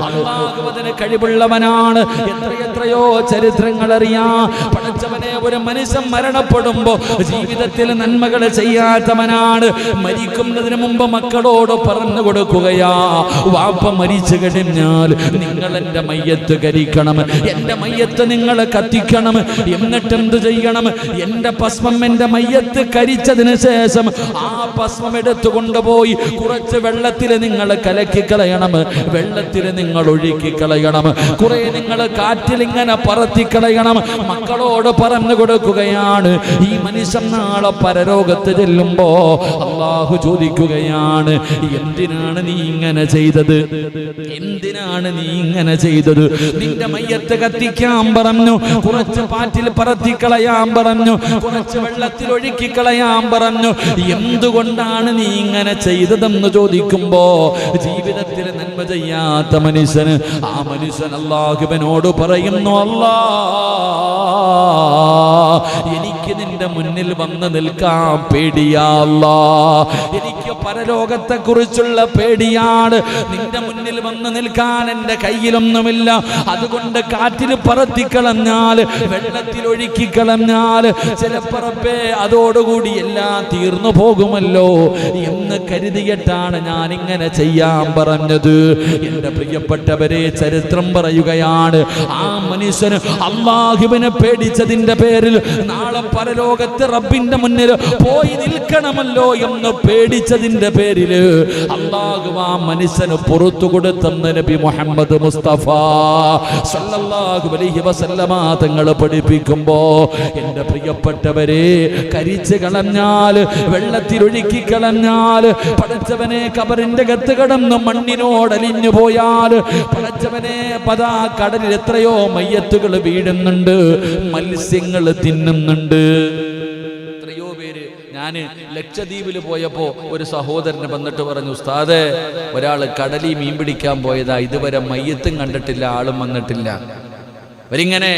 അല്ലാഹു അതിന് കഴിവുള്ളവനാണ്. എത്രയോ ചരിത്രങ്ങൾ അറിയാം. പടച്ചവനെ, ഒരു മനുഷ്യൻ മരണപ്പെടുമ്പോ ജീവിതത്തിൽ നന്മകൾ ചെയ്യാത്തവനാണ്. മരിക്കുന്നതിന് മുമ്പ് മക്കളോട് പറഞ്ഞു കൊടുക്കുകയാ, വാപ്പ മരിച്ചു കഴിഞ്ഞാൽ നിങ്ങൾ എൻ്റെ മയ്യത്ത് കരിക്കണം, എൻ്റെ മയ്യത്ത് നിങ്ങൾ കത്തിക്കണം. എന്നിട്ട് എന്ത് ചെയ്യണം? എൻ്റെ ഭസ്മം എൻ്റെ മയ്യത്ത് കരിച്ചതിന് ശേഷം ആ ഭസ്മം എടുത്തു കൊണ്ടുപോയി കുറച്ച് വെള്ളത്തിൽ നിങ്ങൾ കലക്കിക്കളയണം, വെള്ളത്തിൽ നിങ്ങൾ ഒഴുക്കിക്കളയണം, കുറെ നിങ്ങൾ കാറ്റിൽ ഇങ്ങനെ പറത്തിക്കളയണം. മക്കളോട് പറഞ്ഞു കൊടുക്കുകയാണ്. ഈ മനുഷ്യൻ നാളെ പരലോകത്ത് ചെല്ലുമ്പോ അല്ലാഹു ചോദിക്കുകയാണ്, എന്തിനാണ് നീ ഇങ്ങനെ ചെയ്തത്? എന്തിനാണ് നീ ഇങ്ങനെ ചെയ്തത്? നിന്റെ മയ്യത്ത് കത്തിക്കാൻ പറഞ്ഞു, കുറച്ച് പാറ്റിൽ പറത്തിക്കളയാൻ പറഞ്ഞു, കുറച്ച് വെള്ളത്തിൽ ഒഴുക്കിക്കളയാൻ പറഞ്ഞു. എന്തുകൊണ്ടാണ് നീ ഇങ്ങനെ ചെയ്തതെന്ന് ചോദിക്കുമ്പോ ജീവിതത്തിൽ നന്മ ചെയ്യാത്ത മനുഷ്യന് ആ മനുഷ്യൻ അല്ലാഹുവിനോട് പറയുന്നു, അല്ലാ, എനിക്ക് നിന്റെ മുന്നിൽ വന്ന് നിൽക്കാൻ പേടിയാ അല്ലാ, എനിക്ക് പരലോകത്തെ കുറിച്ചുള്ള പേടിയാണ്. നിന്റെ മുന്നിൽ വന്ന് നിൽക്കാൻ എൻ്റെ കയ്യിലൊന്നുമില്ല. അതുകൊണ്ട് കാറ്റിൽ പറത്തിക്കളഞ്ഞാൽ, വെള്ളത്തിൽ ഒഴുക്കിക്കളഞ്ഞാൽ ചിലപ്പറപ്പേ അതോടുകൂടി എല്ലാം തീർന്നു പോകുമല്ലോ എന്ന് കരുതിയിട്ടാണ് ഞാൻ ഇങ്ങനെ ചെയ്യാൻ പറഞ്ഞത്. എൻ്റെ പ്രിയപ്പെട്ടവരെ, ചരിത്രം പറയുകയാണ്, ആ മനുഷ്യന് അല്ലാഹുവിനെ പേടിച്ചതിന്റെ പേരിൽ നാളെ പരലോകത്ത് റബ്ബിന്റെ മുന്നിൽ പോയി നിൽക്കണമല്ലോ എന്ന് പേടിച്ചതിന്റെ പേരിൽ അല്ലാഹു ആ മനുഷ്യന് പുറത്തു കൊടുത്തെന്ന് നബി മുഹമ്മദ് മുസ്തഫ സല്ലല്ലാഹു അലൈഹി വസല്ലമ തങ്ങൾ പഠിപ്പിക്കുമ്പോ, എൻ്റെ പ്രിയപ്പെട്ടവരെ, കരിച്ച് കളഞ്ഞാൽ, വെള്ളത്തിൽ ഒഴുക്കി കളഞ്ഞാൽ, പടച്ചവനെ കബറിന്റെ അകത്ത് കടന്ന് മണ്ണിനോടലിഞ്ഞു പോയാൽ, പടച്ചവനെ പതാ കടലിൽ എത്രയോ മയ്യത്തുകൾ വീഴുന്നുണ്ട്, മത്സ്യങ്ങൾ തിന്നുന്നുണ്ട്. എത്രയോ പേര്. ഞാൻ ലക്ഷദ്വീപിൽ പോയപ്പോ ഒരു സഹോദരന് വന്നിട്ട് പറഞ്ഞു, ഉസ്താദേ, ഒരാൾ കടലിൽ മീൻ പിടിക്കാൻ പോയതാ, ഇതുവരെ മയ്യത്തും കണ്ടിട്ടില്ല, ആളും വന്നിട്ടില്ല. അവരിങ്ങനെ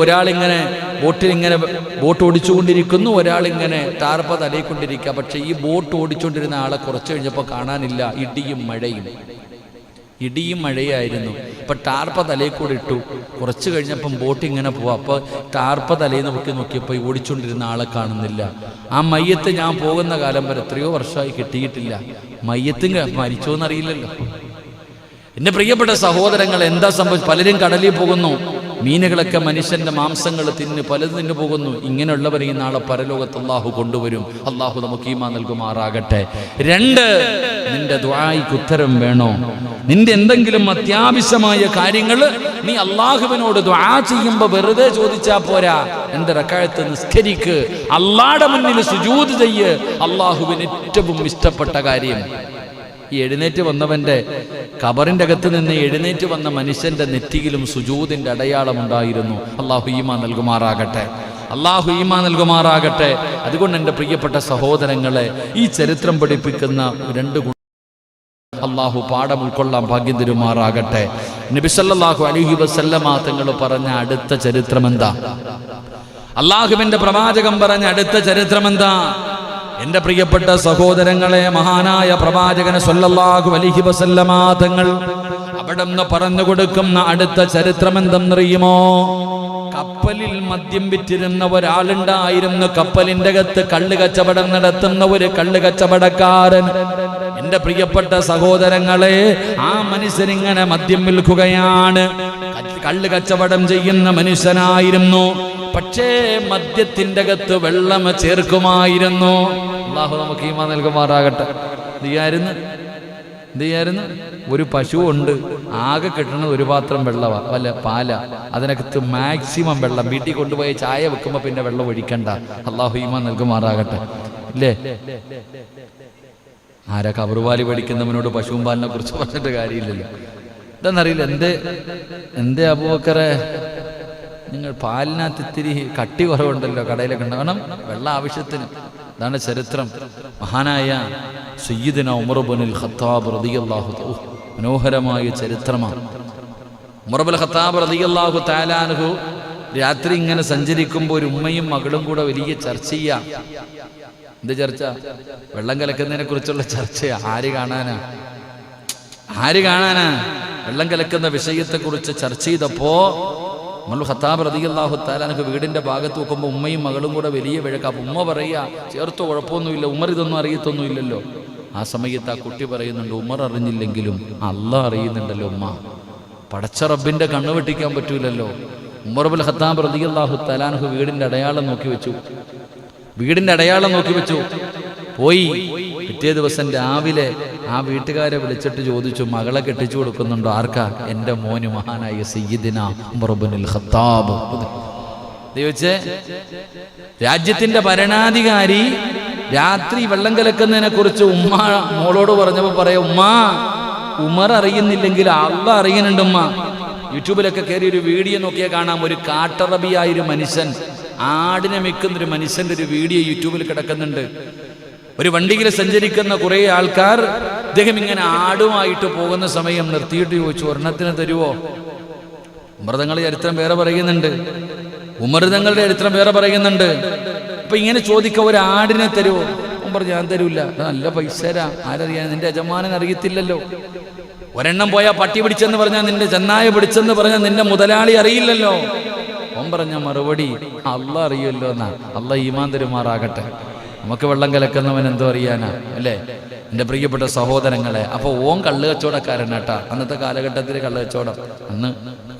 ഒരാളിങ്ങനെ ബോട്ടിലിങ്ങനെ ബോട്ട് ഓടിച്ചുകൊണ്ടിരിക്കുന്നു, ഒരാളിങ്ങനെ ടാർപ്പ തലയിക്കൊണ്ടിരിക്കുക. പക്ഷെ ഈ ബോട്ട് ഓടിച്ചുകൊണ്ടിരുന്ന ആളെ കുറച്ച് കഴിഞ്ഞപ്പോൾ കാണാനില്ല. ഇടിയും മഴയായിരുന്നു. അപ്പം ടാർപ്പ തലയിൽ കൂടെ ഇട്ടു. കുറച്ച് കഴിഞ്ഞപ്പം ബോട്ട് ഇങ്ങനെ പോവാം. അപ്പോൾ ടാർപ്പ തലയിൽ നോക്കിയപ്പോൾ ഈ ഓടിച്ചുകൊണ്ടിരുന്ന ആളെ കാണുന്നില്ല. ആ മയ്യത്ത് ഞാൻ പോകുന്ന കാലം വരെ എത്രയോ വർഷമായി കിട്ടിയിട്ടില്ല. മയ്യത്തും മരിച്ചോ എന്നറിയില്ലല്ലോ. എൻ്റെ പ്രിയപ്പെട്ട സഹോദരങ്ങൾ, എന്താ സംഭവിച്ചു? പലരും കടലിൽ പോകുന്നു, മീനുകളൊക്കെ മനുഷ്യന്റെ മാംസങ്ങൾ തിന്ന് പലതും തിന്നു പോകുന്നു. ഇങ്ങനെയുള്ളവരെ ഈ നാളെ പരലോകത്ത് അല്ലാഹു കൊണ്ടുവരും. അല്ലാഹു നമുക്ക് ഈമാൻ നൽകുമാറാകട്ടെ. 2, നിന്റെ ദുആയ്ക്ക് ഉത്തരം വേണോ? നിന്റെ എന്തെങ്കിലും അത്യാവശ്യമായ കാര്യങ്ങൾ നീ അല്ലാഹുവിനോട് ദുആ ചെയ്യുമ്പോൾ വെറുതെ ചോദിച്ചാ പോരാ. 2 റക്അത്ത് നിസ്കരിക്ക്, അല്ലാഹുവിന്റെ മുന്നിൽ സുജൂദ് ചെയ്യ്. അല്ലാഹുവിന് ഏറ്റവും ഇഷ്ടപ്പെട്ട കാര്യം ഈ എഴുന്നേറ്റ് വന്നവന്റെ ഖബറിന്റെ അകത്ത് നിന്ന് എഴുന്നേറ്റ് വന്ന മനുഷ്യന്റെ നെറ്റിയിലും സുജൂദിന്റെ അടയാളം ഉണ്ടായിരുന്നു. അല്ലാഹു ഈമാൻ നൽകുമാറാകട്ടെ. അല്ലാഹു ഈമാൻ നൽകുമാറാകട്ടെ. അതുകൊണ്ട് എൻ്റെ പ്രിയപ്പെട്ട സഹോദരങ്ങളെ, ഈ ചരിത്രം പഠിപ്പിക്കുന്ന 2 ഗുണം അല്ലാഹു പാഠം ഉൾക്കൊള്ളാൻ ഭാഗ്യം തരുമാറാകട്ടെ. നബി സല്ലല്ലാഹു അലൈഹി വസല്ലമ തങ്ങൾ പറഞ്ഞ അടുത്ത ചരിത്രം എന്താ? അല്ലാഹുവിന്റെ പ്രവാചകൻ പറഞ്ഞ അടുത്ത ചരിത്രം എന്താ? എൻ്റെ പ്രിയപ്പെട്ട സഹോദരങ്ങളെ, മഹാനായ പ്രവാചകന് സല്ലല്ലാഹു അലൈഹി വസല്ലമ തങ്ങൾ അവിടെ നിന്ന് പറഞ്ഞു കൊടുക്കുന്ന അടുത്ത ചരിത്രം എന്തെന്നറിയുമോ? കപ്പലിൽ മദ്യം വിറ്റിരുന്ന ഒരാളുണ്ടായിരുന്നു. കപ്പലിന്റെ അകത്ത് കള്ള് കച്ചവടം നടത്തുന്ന ഒരു കള്ള് കച്ചവടക്കാരൻ. എൻ്റെ പ്രിയപ്പെട്ട സഹോദരങ്ങളെ, ആ മനുഷ്യനിങ്ങനെ മദ്യം വിൽക്കുകയാണ്. കള്ള് കച്ചവടം ചെയ്യുന്ന മനുഷ്യനായിരുന്നു. പക്ഷേ മദ്യത്തിന്റെ അകത്ത് വെള്ളം ചേർക്കുമായിരുന്നു. അല്ലാഹു നമുക്ക് ഈമാൻ നൽകുമാറാകട്ടെ. എന്തിയായിരുന്നു? ഒരു പശു ഉണ്ട്, ആകെ കിട്ടുന്ന ഒരു പാത്രം വെള്ളമാ, വല്ല പാല, അതിനകത്ത് മാക്സിമം വെള്ളം. വീട്ടിൽ കൊണ്ടുപോയി ചായ വെക്കുമ്പോൾ പിന്നെ വെള്ളം ഒഴിക്കണ്ട. അല്ലാഹു ഈമാൻ നൽകുമാറാകട്ടെ. ഇല്ലേ? ആരാ കബറുപാലി പഠിക്കുന്നവനോട് പശുവും പാലിനെ കുറിച്ച് പറഞ്ഞിട്ട് കാര്യമില്ലല്ലോ. എന്താണെന്നറിയില്ല. എന്തേ അബൂബക്കറെ, നിങ്ങൾ പാലിനകത്ത് ഇത്തിരി കട്ടി കുറവുണ്ടല്ലോ, കടയിലൊക്കെ ഉണ്ടാവണം, വെള്ളം ആവശ്യത്തിന്. അതാണ് ചരിത്രം. മഹാനായ സയ്യിദുന ഉമർ ഇബ്നുൽ ഖത്താബ് റളിയല്ലാഹു തആല, മനോഹരമായ ചരിത്രമാണ്. ഉമർ ഇബ്നുൽ ഖത്താബ് റളിയല്ലാഹു തആല അൻഹു രാത്രി ഇങ്ങനെ സഞ്ചരിക്കുമ്പോൾ ഒരു ഉമ്മയും മകളും കൂടെ വലിയ ചർച്ച ചെയ്യാം. എന്ത് ചർച്ച? വെള്ളം കലക്കുന്നതിനെ കുറിച്ചുള്ള ചർച്ചയാ. ആര് കാണാനാ? വെള്ളം കലക്കുന്ന വിഷയത്തെക്കുറിച്ച് ചർച്ച ചെയ്തപ്പോ ഉമർ ഖത്താബ് റളിയല്ലാഹു തആല അൻഹു വീടിന്റെ ഭാഗത്ത് നോക്കുമ്പോൾ ഉമ്മയും മകളും കൂടെ വലിയ വഴക്ക്. അപ്പൊ ഉമ്മ പറയാ, ചേർത്തോ, കുഴപ്പമൊന്നുമില്ല, ഉമർ ഇതൊന്നും അറിയത്തൊന്നുമില്ലല്ലോ. ആ സമയത്ത് ആ കുട്ടി പറയുന്നുണ്ട്, ഉമർ അറിഞ്ഞില്ലെങ്കിലും അള്ളാഹ് അറിയുന്നുണ്ടല്ലോ ഉമ്മ, പടച്ച റബ്ബിന്റെ കണ്ണു വെട്ടിക്കാൻ പറ്റൂലല്ലോ. ഉമർ ഇബ്നുൽ ഖത്താബ് റളിയല്ലാഹു തആല അൻഹു വീടിന്റെ അടയാളം നോക്കി വെച്ചു, പോയി. പിറ്റേ ദിവസം രാവിലെ ആ വീട്ടുകാരെ വിളിച്ചിട്ട് ചോദിച്ചു, മകളെ കെട്ടിച്ചു കൊടുക്കുന്നുണ്ടോ? ആർക്കാ? എൻ്റെ മോന്, മഹാനായ സയ്യിദിനാ ഉമർ ഇബ്നുൽ ഖത്താബ്. ചോദിച്ചേ, രാജ്യത്തിന്റെ ഭരണാധികാരി രാത്രി വെള്ളം കലക്കുന്നതിനെ കുറിച്ച് ഉമ്മ മോളോട് പറഞ്ഞപ്പോൾ പറയാം, ഉമ്മ, ഉമർ അറിയുന്നില്ലെങ്കിൽ അള്ളാഹ് അറിയുന്നുണ്ട് ഉമ്മ. യൂട്യൂബിലൊക്കെ കയറി ഒരു വീഡിയോ നോക്കിയാൽ കാണാം, ഒരു കാട്ടറബിയായൊരു മനുഷ്യൻ, ആടിനെ മെക്കുന്നൊരു മനുഷ്യന്റെ ഒരു വീഡിയോ യൂട്യൂബിൽ കിടക്കുന്നുണ്ട്. ഒരു വണ്ടിയിൽ സഞ്ചരിക്കുന്ന കുറേ ആൾക്കാർ അദ്ദേഹം ഇങ്ങനെ ആടുമായിട്ട് പോകുന്ന സമയം നിർത്തിയിട്ട് ചോദിച്ചു, ഒരെണ്ണത്തിന് തരുവോ? ഉമർതങ്ങളുടെ ചരിത്രം വേറെ പറയുന്നുണ്ട്, അപ്പൊ ഇങ്ങനെ ചോദിക്കുക, ഒരു ആടിനെ തരുവോ? ഉമർ, ഞാൻ തരൂല്ല. നല്ല പൈസ തരാം. ആരറിയാൻ? നിന്റെ യജമാനൻ അറിയത്തില്ലല്ലോ. ഒരെണ്ണം പോയാൽ പട്ടി പിടിച്ചെന്ന് പറഞ്ഞാൽ, നിന്റെ ചെന്നായ പിടിച്ചെന്ന് പറഞ്ഞാൽ നിന്റെ മുതലാളി അറിയില്ലല്ലോ. ഓൻ പറഞ്ഞ മറുപടി, അള്ളാഹ് അറിയുമല്ലോ എന്നാ. അള്ളാഹ് ഈമാൻ തരുമാറാകട്ടെ. നമുക്ക് വെള്ളം കലക്കുന്നവൻ എന്തോ അറിയാനാ, അല്ലേ എൻ്റെ പ്രിയപ്പെട്ട സഹോദരങ്ങളെ? അപ്പോൾ ഓൻ കള്ള് കച്ചവടക്കാരനാട്ടാ. അന്നത്തെ കാലഘട്ടത്തിൽ കള്ള് കച്ചവടം, അന്ന്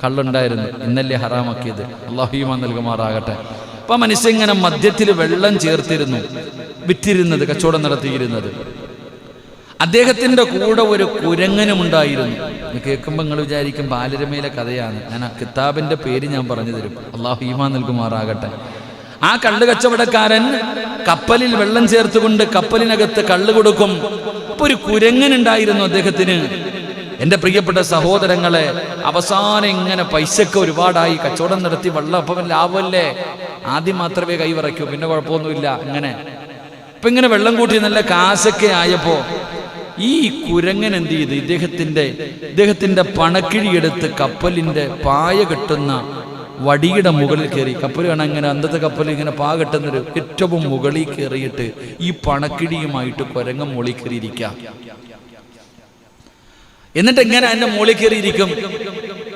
കള്ളുണ്ടായിരുന്നു, ഇന്നല്ലേ ഹറാമാക്കിയത്. അള്ളാഹു ഈമാൻ നൽകുമാറാകട്ടെ. അപ്പൊ മനുഷ്യൻ ഇങ്ങനെ മദ്യത്തിൽ വെള്ളം ചേർത്തിരുന്നു വിറ്റിരുന്നത്, കച്ചവടം നടത്തിയിരുന്നത്. അദ്ദേഹത്തിന്റെ കൂടെ ഒരു കുരങ്ങനും ഉണ്ടായിരുന്നു. കേൾക്കുമ്പോൾ നിങ്ങൾ വിചാരിക്കും ബാലരമയിലെ കഥയാണ്. ഞാൻ ആ കിതാബിന്റെ പേര് ഞാൻ പറഞ്ഞു തരും. അള്ളാഹു ഈമാൻ നൽകുമാറാകട്ടെ. ആ കള്ള് കച്ചവടക്കാരൻ കപ്പലിൽ വെള്ളം ചേർത്തുകൊണ്ട് കപ്പലിനകത്ത് കള്ള് കൊടുക്കും. അപ്പൊ ഒരു കുരങ്ങനുണ്ടായിരുന്നു അദ്ദേഹത്തിന്. എൻ്റെ പ്രിയപ്പെട്ട സഹോദരങ്ങളെ, അവസാനം ഇങ്ങനെ പൈസക്ക് ഒരുപാടായി, കച്ചവടം നടത്തി വെള്ളം അപ്പം ലാഭമല്ലേ, ആദ്യം മാത്രമേ കൈവിറയ്ക്കൂ, പിന്നെ കുഴപ്പമൊന്നുമില്ല. ഇപ്പൊ ഇങ്ങനെ വെള്ളം കൂട്ടി നല്ല കാശൊക്കെ ആയപ്പോ ഈ കുരങ്ങൻ എന്ത് ചെയ്തു? ഇദ്ദേഹത്തിന്റെ പണക്കിഴിയെടുത്ത് കപ്പലിന്റെ പായ കെട്ടുന്ന വടിയുടെ മുകളിൽ കയറി. കപ്പൽ കാണാൻ ഇങ്ങനെ, അന്നത്തെ കപ്പൽ ഇങ്ങനെ പാ കെട്ടുന്നൊരു ഏറ്റവും മുകളിൽ കയറിയിട്ട് ഈ പണക്കിഴിയുമായിട്ട് കുരങ്ങൻ മുകളിൽ കയറിയിരിക്കാം. എന്നിട്ട് എങ്ങനെ അതിന്റെ മുകളിൽ കയറിയിരിക്കും?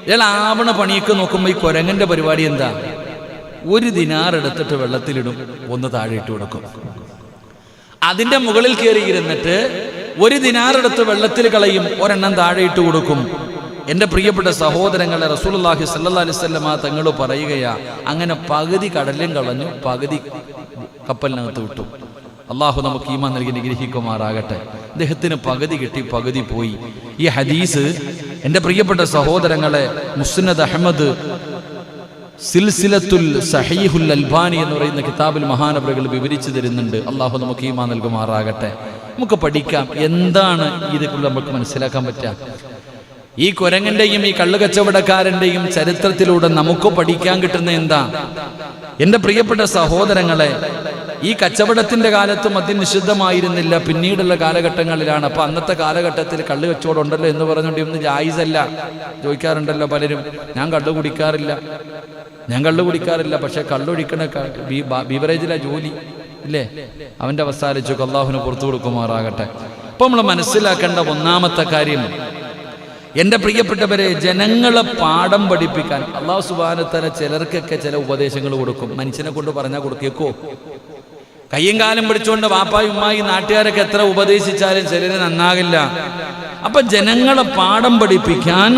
ഇയാൾ ആവണ പണിയൊക്കെ നോക്കുമ്പോൾ ഈ കുരങ്ങന്റെ പരിപാടി എന്താ? ഒരു ദിനാർ എടുത്തിട്ട് വെള്ളത്തിലിടും, ഒന്ന് താഴെ ഇട്ട് കൊടുക്കും. അതിന്റെ മുകളിൽ കയറി ഇരുന്നിട്ട് ഒരു ദിനാർ എടുത്ത് വെള്ളത്തിൽ കളയും, ഒരെണ്ണം താഴെ ഇട്ട് കൊടുക്കും. എൻ്റെ പ്രിയപ്പെട്ട സഹോദരങ്ങളെ, റസൂലുള്ളാഹി സ്വല്ലല്ലാഹി അലൈഹി വസല്ലമ തങ്ങൾ പറയുകയാ, അങ്ങനെ പകുതി കടലും കളഞ്ഞു, പകുതി കപ്പലിനകത്ത് വിട്ടു. അള്ളാഹു നമുക്ക് ഈമാൻ നൽകി നിഗ്രഹിക്കുമാറാകട്ടെ. അദ്ദേഹത്തിന് പകുതി കിട്ടി, പകുതി പോയി. ഈ ഹദീസ് എൻ്റെ പ്രിയപ്പെട്ട സഹോദരങ്ങളെ, മുസ്നദ് അഹ്മദ് സിൽസിലത്തുൽ സഹീഹുൽ അൽബാനി എന്ന് പറയുന്ന കിതാബിൽ മഹാനവറുകൾ വിവരിച്ചു തരുന്നുണ്ട്. അള്ളാഹു നമുക്ക് ഈമാൻ നൽകുമാറാകട്ടെ. നമുക്ക് പഠിക്കാം, എന്താണ് ഇതേക്കുള്ള നമുക്ക് മനസ്സിലാക്കാൻ പറ്റുക. ഈ കുരങ്ങന്റെയും ഈ കള്ളുകച്ചവടക്കാരന്റെയും ചരിത്രത്തിലൂടെ നമുക്ക് പഠിക്കാൻ കിട്ടുന്ന എന്താ? എൻ്റെ പ്രിയപ്പെട്ട സഹോദരങ്ങളെ, ഈ കച്ചവടത്തിന്റെ കാലത്ത് മദ്യം നിഷിദ്ധമായിരുന്നില്ല, പിന്നീടുള്ള കാലഘട്ടങ്ങളിലാണ്. അപ്പൊ അന്നത്തെ കാലഘട്ടത്തിൽ കള്ളു കച്ചവടം ഉണ്ടല്ലോ എന്ന് പറഞ്ഞുകൊണ്ട് ഇന്ന് ജായിസല്ല. ചോദിക്കാറുണ്ടല്ലോ പലരും, ഞാൻ കള്ളു കുടിക്കാറില്ല, പക്ഷെ കള്ളൊഴിക്കണ ബീവറേജിലെ ജോലി ഇല്ലേ, അവന്റെ അവസ്ഥ ആലോചിച്ചു. അള്ളാഹുവിന് പുറത്തു കൊടുക്കുമാറാകട്ടെ. അപ്പൊ നമ്മൾ മനസ്സിലാക്കേണ്ട ഒന്നാമത്തെ കാര്യം, എൻ്റെ പ്രിയപ്പെട്ടവരെ, ജനങ്ങളെ പാഠം പഠിപ്പിക്കാൻ അള്ളാഹു സുബ്ഹാനഹു വ തആല ചിലർക്കൊക്കെ ചില ഉപദേശങ്ങൾ കൊടുക്കും. മനുഷ്യനെ കൊണ്ട് പറഞ്ഞാൽ കൊടുക്കേക്കോ? കയ്യും കാലം പിടിച്ചുകൊണ്ട് വാപ്പായും ഉമ്മായി നാട്ടുകാരൊക്കെ എത്ര ഉപദേശിച്ചാലും ചിലര് നന്നാകില്ല. അപ്പൊ ജനങ്ങളെ പാഠം പഠിപ്പിക്കാൻ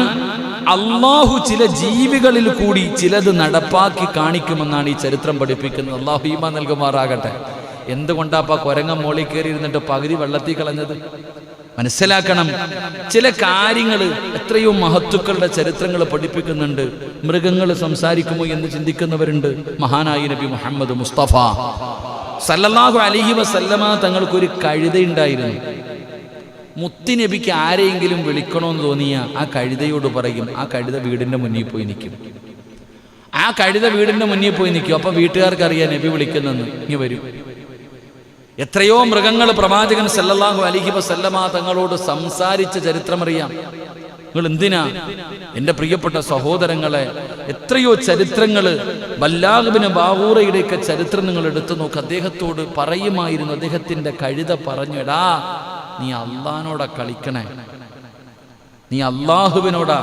അള്ളാഹു ചില ജീവികളിൽ കൂടി ചിലത് നടപ്പാക്കി കാണിക്കുമെന്നാണ് ഈ ചരിത്രം പഠിപ്പിക്കുന്നത്. അള്ളാഹു ഈമാൻ നൽകുമാറാകട്ടെ. എന്തുകൊണ്ടാപ്പാ കുരങ്ങൻ മോളിൽ കയറി ഇരുന്നിട്ട് പകുതി വെള്ളത്തിൽ കളഞ്ഞത്? മനസ്സിലാക്കണം, ചില കാര്യങ്ങൾ എത്രയോ മഹത്തുക്കളുടെ ചരിത്രങ്ങൾ പഠിപ്പിക്കുന്നുണ്ട്. മൃഗങ്ങൾ സംസാരിക്കുമോ എന്ന് ചിന്തിക്കുന്നവരുണ്ട്. മഹാനായ നബി മുഹമ്മദ് മുസ്തഫ സല്ലല്ലാഹു അലൈഹി വസല്ലമ തങ്ങൾക്കൊരു കഴുതയുണ്ടായിരുന്നു. മുത്തുനബിക്ക് ആരെയെങ്കിലും വിളിക്കണമെന്ന് തോന്നിയ ആ കഴുതയോട് പറയും, ആ കഴുത വീടിന്റെ മുന്നിൽ പോയി നിൽക്കും. അപ്പൊ വീട്ടുകാർക്ക് അറിയാം നബി വിളിക്കുന്നെന്ന്. ഇനി വരും. എത്രയോ മൃഗങ്ങൾ പ്രവാചകൻ സല്ലല്ലാഹു അലൈഹി വസല്ലമ തങ്ങളോട് സംസാരിച്ച ചരിത്രമറിയാം. നിങ്ങൾ എന്തിനാ എൻ്റെ പ്രിയപ്പെട്ട സഹോദരങ്ങളെ, എത്രയോ ചരിത്രങ്ങൾ, ബല്ലാഗ് ഇബ്നു ബാവൂറയുടെയൊക്കെ ചരിത്രം നിങ്ങൾ എടുത്തു നോക്ക്. അദ്ദേഹത്തോട് പറയുമായിരുന്നു, അദ്ദേഹത്തിന്റെ കഴുത പറഞ്ഞു, എടാ നീ അള്ളാനോടെ കളിക്കണേ, നീ അള്ളാഹുവിനോടാ.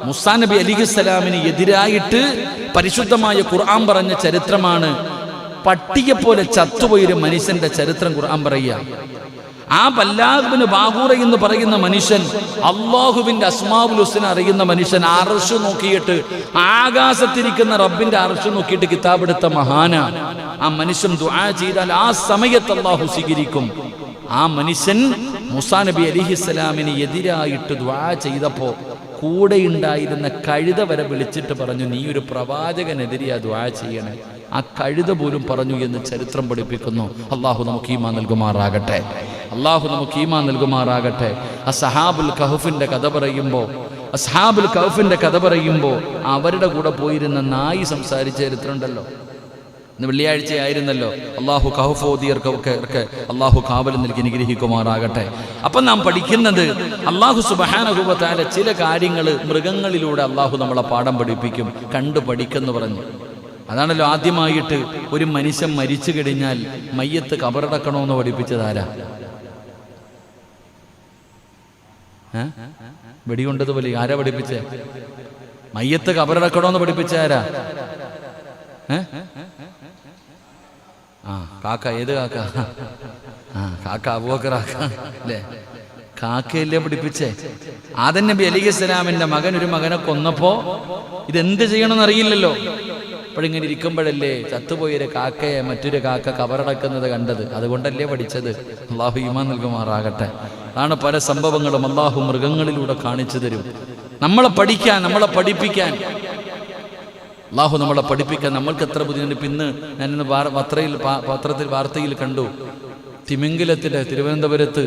മൂസാ നബി അലൈഹിസ്സലാമിന് എതിരായിട്ട് പരിശുദ്ധമായ ഖുർആൻ പറഞ്ഞ ചരിത്രമാണ്. പട്ടിയെ പോലെ ചത്തുപോയൊരു മനുഷ്യന്റെ ചരിത്രം ഖുർആൻ പറയുക. ആ ബല്ലാഗ് ഇബ്നു ബാഖൂറ എന്ന് പറയുന്ന മനുഷ്യൻ, അള്ളാഹുവിന്റെ അസ്മാഉൽ ഹുസ്ന അറിയുന്ന മനുഷ്യൻ, അർശ് നോക്കിയിട്ട്, ആകാശത്തിരിക്കുന്ന റബ്ബിന്റെ അർശ് നോക്കിയിട്ട് കിതാബെടുത്ത മഹാനാ. ആ മനുഷ്യൻ ദുആ ചെയ്താൽ ആ സമയത്ത് അള്ളാഹു സ്വീകരിക്കും. ആ മനുഷ്യൻ മൂസാ നബി അലൈഹിസ്സലാമിന് എതിരായിട്ട് ദുആ ചെയ്തപ്പോ കൂടെ ഉണ്ടായിരുന്ന കഴുത വരെ വിളിച്ചിട്ട് പറഞ്ഞു, നീ ഒരു പ്രവാചകനെതിരെയാ ദുആ ചെയ്യണേ. ആ കഴുത പോലും പറഞ്ഞു എന്ന് ചരിത്രം പഠിപ്പിക്കുന്നു. അള്ളാഹു നമുക്ക് ഈമാൻ നൽകുമാറാകട്ടെ. അള്ളാഹു നമുക്ക് ഈമാൻ നൽകുമാറാകട്ടെ. അസ്ഹാബുൽ കഹ്ഫിന്റെ കഥ പറയുമ്പോൾ അവരുടെ കൂടെ പോയിരുന്ന നായി സംസാരിച്ച ചരിത്രം ഉണ്ടല്ലോ. ഇന്ന് വെള്ളിയാഴ്ച ആയിരുന്നല്ലോ. അള്ളാഹു കഹ്ഫോദിയർക്ക് അള്ളാഹു കാവൽ നൽകി അനുഗ്രഹിക്കുമാറാകട്ടെ. അപ്പം നാം പഠിക്കുന്നത് അള്ളാഹു സുബ്ഹാനഹു വ തആല ചില കാര്യങ്ങൾ മൃഗങ്ങളിലൂടെ അള്ളാഹു നമ്മളെ പാഠം പഠിപ്പിക്കും. കണ്ടു പഠിക്കെന്ന് പറഞ്ഞു. അതാണല്ലോ ആദ്യമായിട്ട് ഒരു മനുഷ്യൻ മരിച്ചു കഴിഞ്ഞാൽ മയ്യത്ത് കബറടക്കണമെന്ന് പഠിപ്പിച്ചതാരാ? വെടികൊണ്ടതുപോലെ ആരാ പഠിപ്പിച്ചേ? മയ്യത്ത് കബറടക്കണമെന്ന് പഠിപ്പിച്ച ആരാ? കാക്ക. ഏത് കാക്ക? കാക്ക അബൂബക്കർ അല്ലേ? കാക്കയല്ലേ പഠിപ്പിച്ചേ? ആദം നബി അലൈഹിസ്സലാമിന്റെ മകൻ ഒരു മകനെ കൊന്നപ്പോ ഇതെന്ത് ചെയ്യണമെന്ന് അറിയില്ലല്ലോ. അപ്പോഴിങ്ങനെ ഇരിക്കുമ്പോഴല്ലേ ചത്തുപോയൊരു കാക്കയെ മറ്റൊരു കാക്ക കബറടക്കുന്നത് കണ്ടത്. അതുകൊണ്ടല്ലേ പഠിച്ചത്. അള്ളാഹു ഈമാൻ നൽകുമാറാകട്ടെ. അതാണ് പല സംഭവങ്ങളും അള്ളാഹു മൃഗങ്ങളിലൂടെ കാണിച്ചു തരും. നമ്മളെ പഠിപ്പിക്കാൻ അള്ളാഹു നമ്മളെ പഠിപ്പിക്കാൻ നമ്മൾക്ക് എത്ര ബുദ്ധിമുട്ട്. ഇന്ന് ഞാനിന്ന് പത്രത്തിൽ വാർത്തയിൽ കണ്ടു, തിമിംഗലത്തിന്റെ തിരുവനന്തപുരത്ത്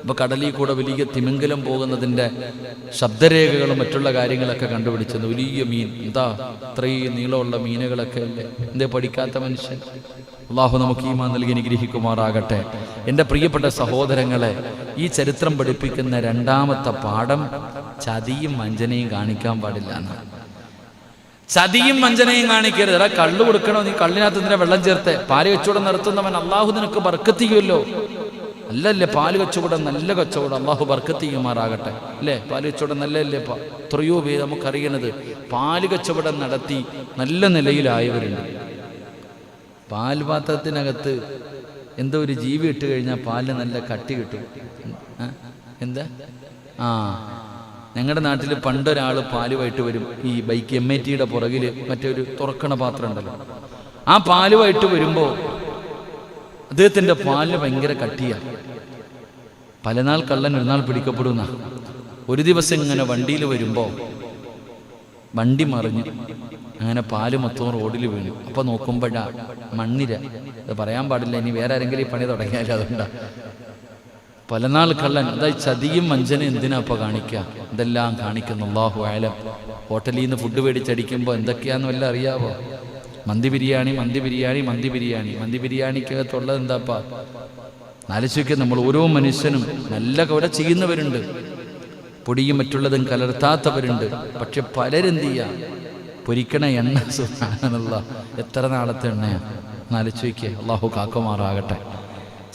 ഇപ്പൊ കടലിൽ കൂടെ വലിയ തിമിംഗലം പോകുന്നതിന്റെ ശബ്ദരേഖകളും മറ്റുള്ള കാര്യങ്ങളൊക്കെ കണ്ടുപിടിച്ചത്. വലിയ മീൻ, എന്താ ഇത്രയും നീളമുള്ള മീനുകളൊക്കെ അല്ലേ? എന്തേ പഠിക്കാത്ത മനുഷ്യൻ? അള്ളാഹു നമുക്ക് ഈമാൻ നൽകി അനുഗ്രഹിക്കുമാറാകട്ടെ. എൻ്റെ പ്രിയപ്പെട്ട സഹോദരങ്ങളെ, ഈ ചരിത്രം പഠിപ്പിക്കുന്ന രണ്ടാമത്തെ പാഠം ചതിയും വഞ്ചനയും കാണിക്കാൻ പാടില്ല എന്നാണ്. ചതിയും വഞ്ചനയും കാണിക്കരുത്. എടാ, കള്ളു കൊടുക്കണോ? നീ കള്ളിനകത്ത് എന്തിനാ വെള്ളം ചേർത്തെ? പാല് കച്ചവടം നടത്തുന്നവൻ അള്ളാഹു നിനക്ക് ബർക്കത്ത് ചെയ്യുമല്ലോ. അല്ലല്ലേ പാല് കച്ചവടം നല്ല കച്ചവടം, അള്ളാഹു ബർക്കത്ത് ചെയ്യുമാറാകട്ടെ. അല്ലേ? പാല് കച്ചവടം നല്ലല്ലേ? എത്രയോ പേര് നമുക്കറിയണത് പാല് കച്ചവടം നടത്തി നല്ല നിലയിലായവരുണ്ട്. പാൽപാത്രത്തിനകത്ത് എന്തോ ഒരു ജീവി ഇട്ട് കഴിഞ്ഞാൽ പാലിന് നല്ല കട്ടി കിട്ടും. എന്താ? ഞങ്ങളുടെ നാട്ടിൽ പണ്ടൊരാൾ പാലുമായിട്ട് വരും. ഈ ബൈക്ക് MITയുടെ പുറകിൽ മറ്റൊരു തുറക്കണ പാത്രം ഉണ്ടല്ലോ, ആ പാലുമായിട്ട് വരുമ്പോൾ അദ്ദേഹത്തിൻ്റെ പാലിന് ഭയങ്കര കട്ടിയാണ്. പലനാൾ കള്ളൻ ഒരു നാൾ പിടിക്കപ്പെടുന്ന. ഒരു ദിവസം ഇങ്ങനെ വണ്ടിയിൽ വരുമ്പോൾ വണ്ടി മറിഞ്ഞു, അങ്ങനെ പാല് മൊത്തം റോഡിൽ വീണു. അപ്പോൾ നോക്കുമ്പോഴാ മണ്ണിര. അത് പറയാൻ പാടില്ല, ഇനി വേറെ ആരെങ്കിലും ഈ പണി തുടങ്ങിയാലും അതുകൊണ്ടാ. പലനാൾ കള്ളൻ. അതായത് ചതിയും വഞ്ചന എന്തിനാ ഇപ്പോൾ കാണിക്കുക? ഇതെല്ലാം കാണിക്കുന്നു. അല്ലാഹു അഅലം. ഹോട്ടലിൽ നിന്ന് ഫുഡ് മേടിച്ചടിക്കുമ്പോൾ എന്തൊക്കെയാന്ന് വല്ല അറിയാവോ? മന്തി ബിരിയാണിക്കകത്തുള്ളത് എന്താപ്പാ? ആലോചിക്കുക. നമ്മൾ ഓരോ മനുഷ്യനും നല്ല കവല ചെയ്യുന്നവരുണ്ട്, പൊടിയും മറ്റുള്ളതും കലർത്താത്തവരുണ്ട്. പക്ഷെ പലരെന്ത് ചെയ്യാ? പൊരിക്കണ എണ്ണ, സുബ്ഹാനല്ലാഹ്, എത്ര നാളത്തെ എണ്ണയാണ് ആലോചിക്കുക. അള്ളാഹു കാക്കുമാറാകട്ടെ.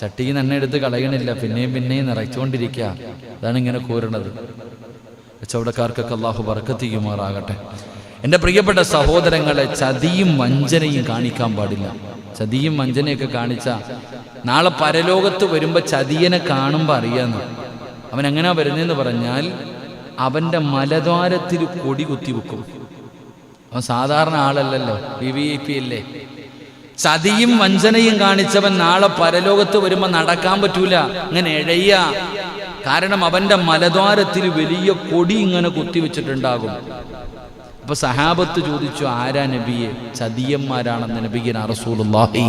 ചട്ടിയിൽ നിന്ന് എണ്ണ എടുത്ത് കളയണില്ല, പിന്നെയും നിറച്ചുകൊണ്ടിരിക്കുക. അതാണ് ഇങ്ങനെ കൂരണത്. കച്ചവടക്കാർക്കൊക്കെ അള്ളാഹു ബർക്കത്ത് ചെയ്യുമാറാകട്ടെ. എൻ്റെ പ്രിയപ്പെട്ട സഹോദരങ്ങളെ, ചതിയും വഞ്ചനയും കാണിക്കാൻ പാടില്ല. ചതിയും വഞ്ചനയൊക്കെ കാണിച്ച നാളെ പരലോകത്ത് വരുമ്പോൾ ചതിയനെ കാണുമ്പോൾ അറിയാന്ന്. അവൻ എങ്ങനെയാ വരുന്നതെന്ന് പറഞ്ഞാൽ അവൻ്റെ മലദ്വാരത്തിൽ കൊടി കുത്തിവെക്കും. അവൻ സാധാരണ ആളല്ലല്ലോ, VIP അല്ലേ. ചതിയും വഞ്ചനയും കാണിച്ചവൻ നാളെ പരലോകത്ത് വരുമ്പോൾ നടക്കാൻ പറ്റൂല, ഇങ്ങനെ എഴയ്യ. കാരണം അവൻ്റെ മലദ്വാരത്തിൽ വലിയ കൊടി ഇങ്ങനെ കുത്തിവെച്ചിട്ടുണ്ടാകും. അപ്പൊ സഹാബത്ത് ചോദിച്ചു, ആരാ നബിയെ? ചതിയന്മാരാണെന്ന് നബിയന റസൂലുള്ളാഹി.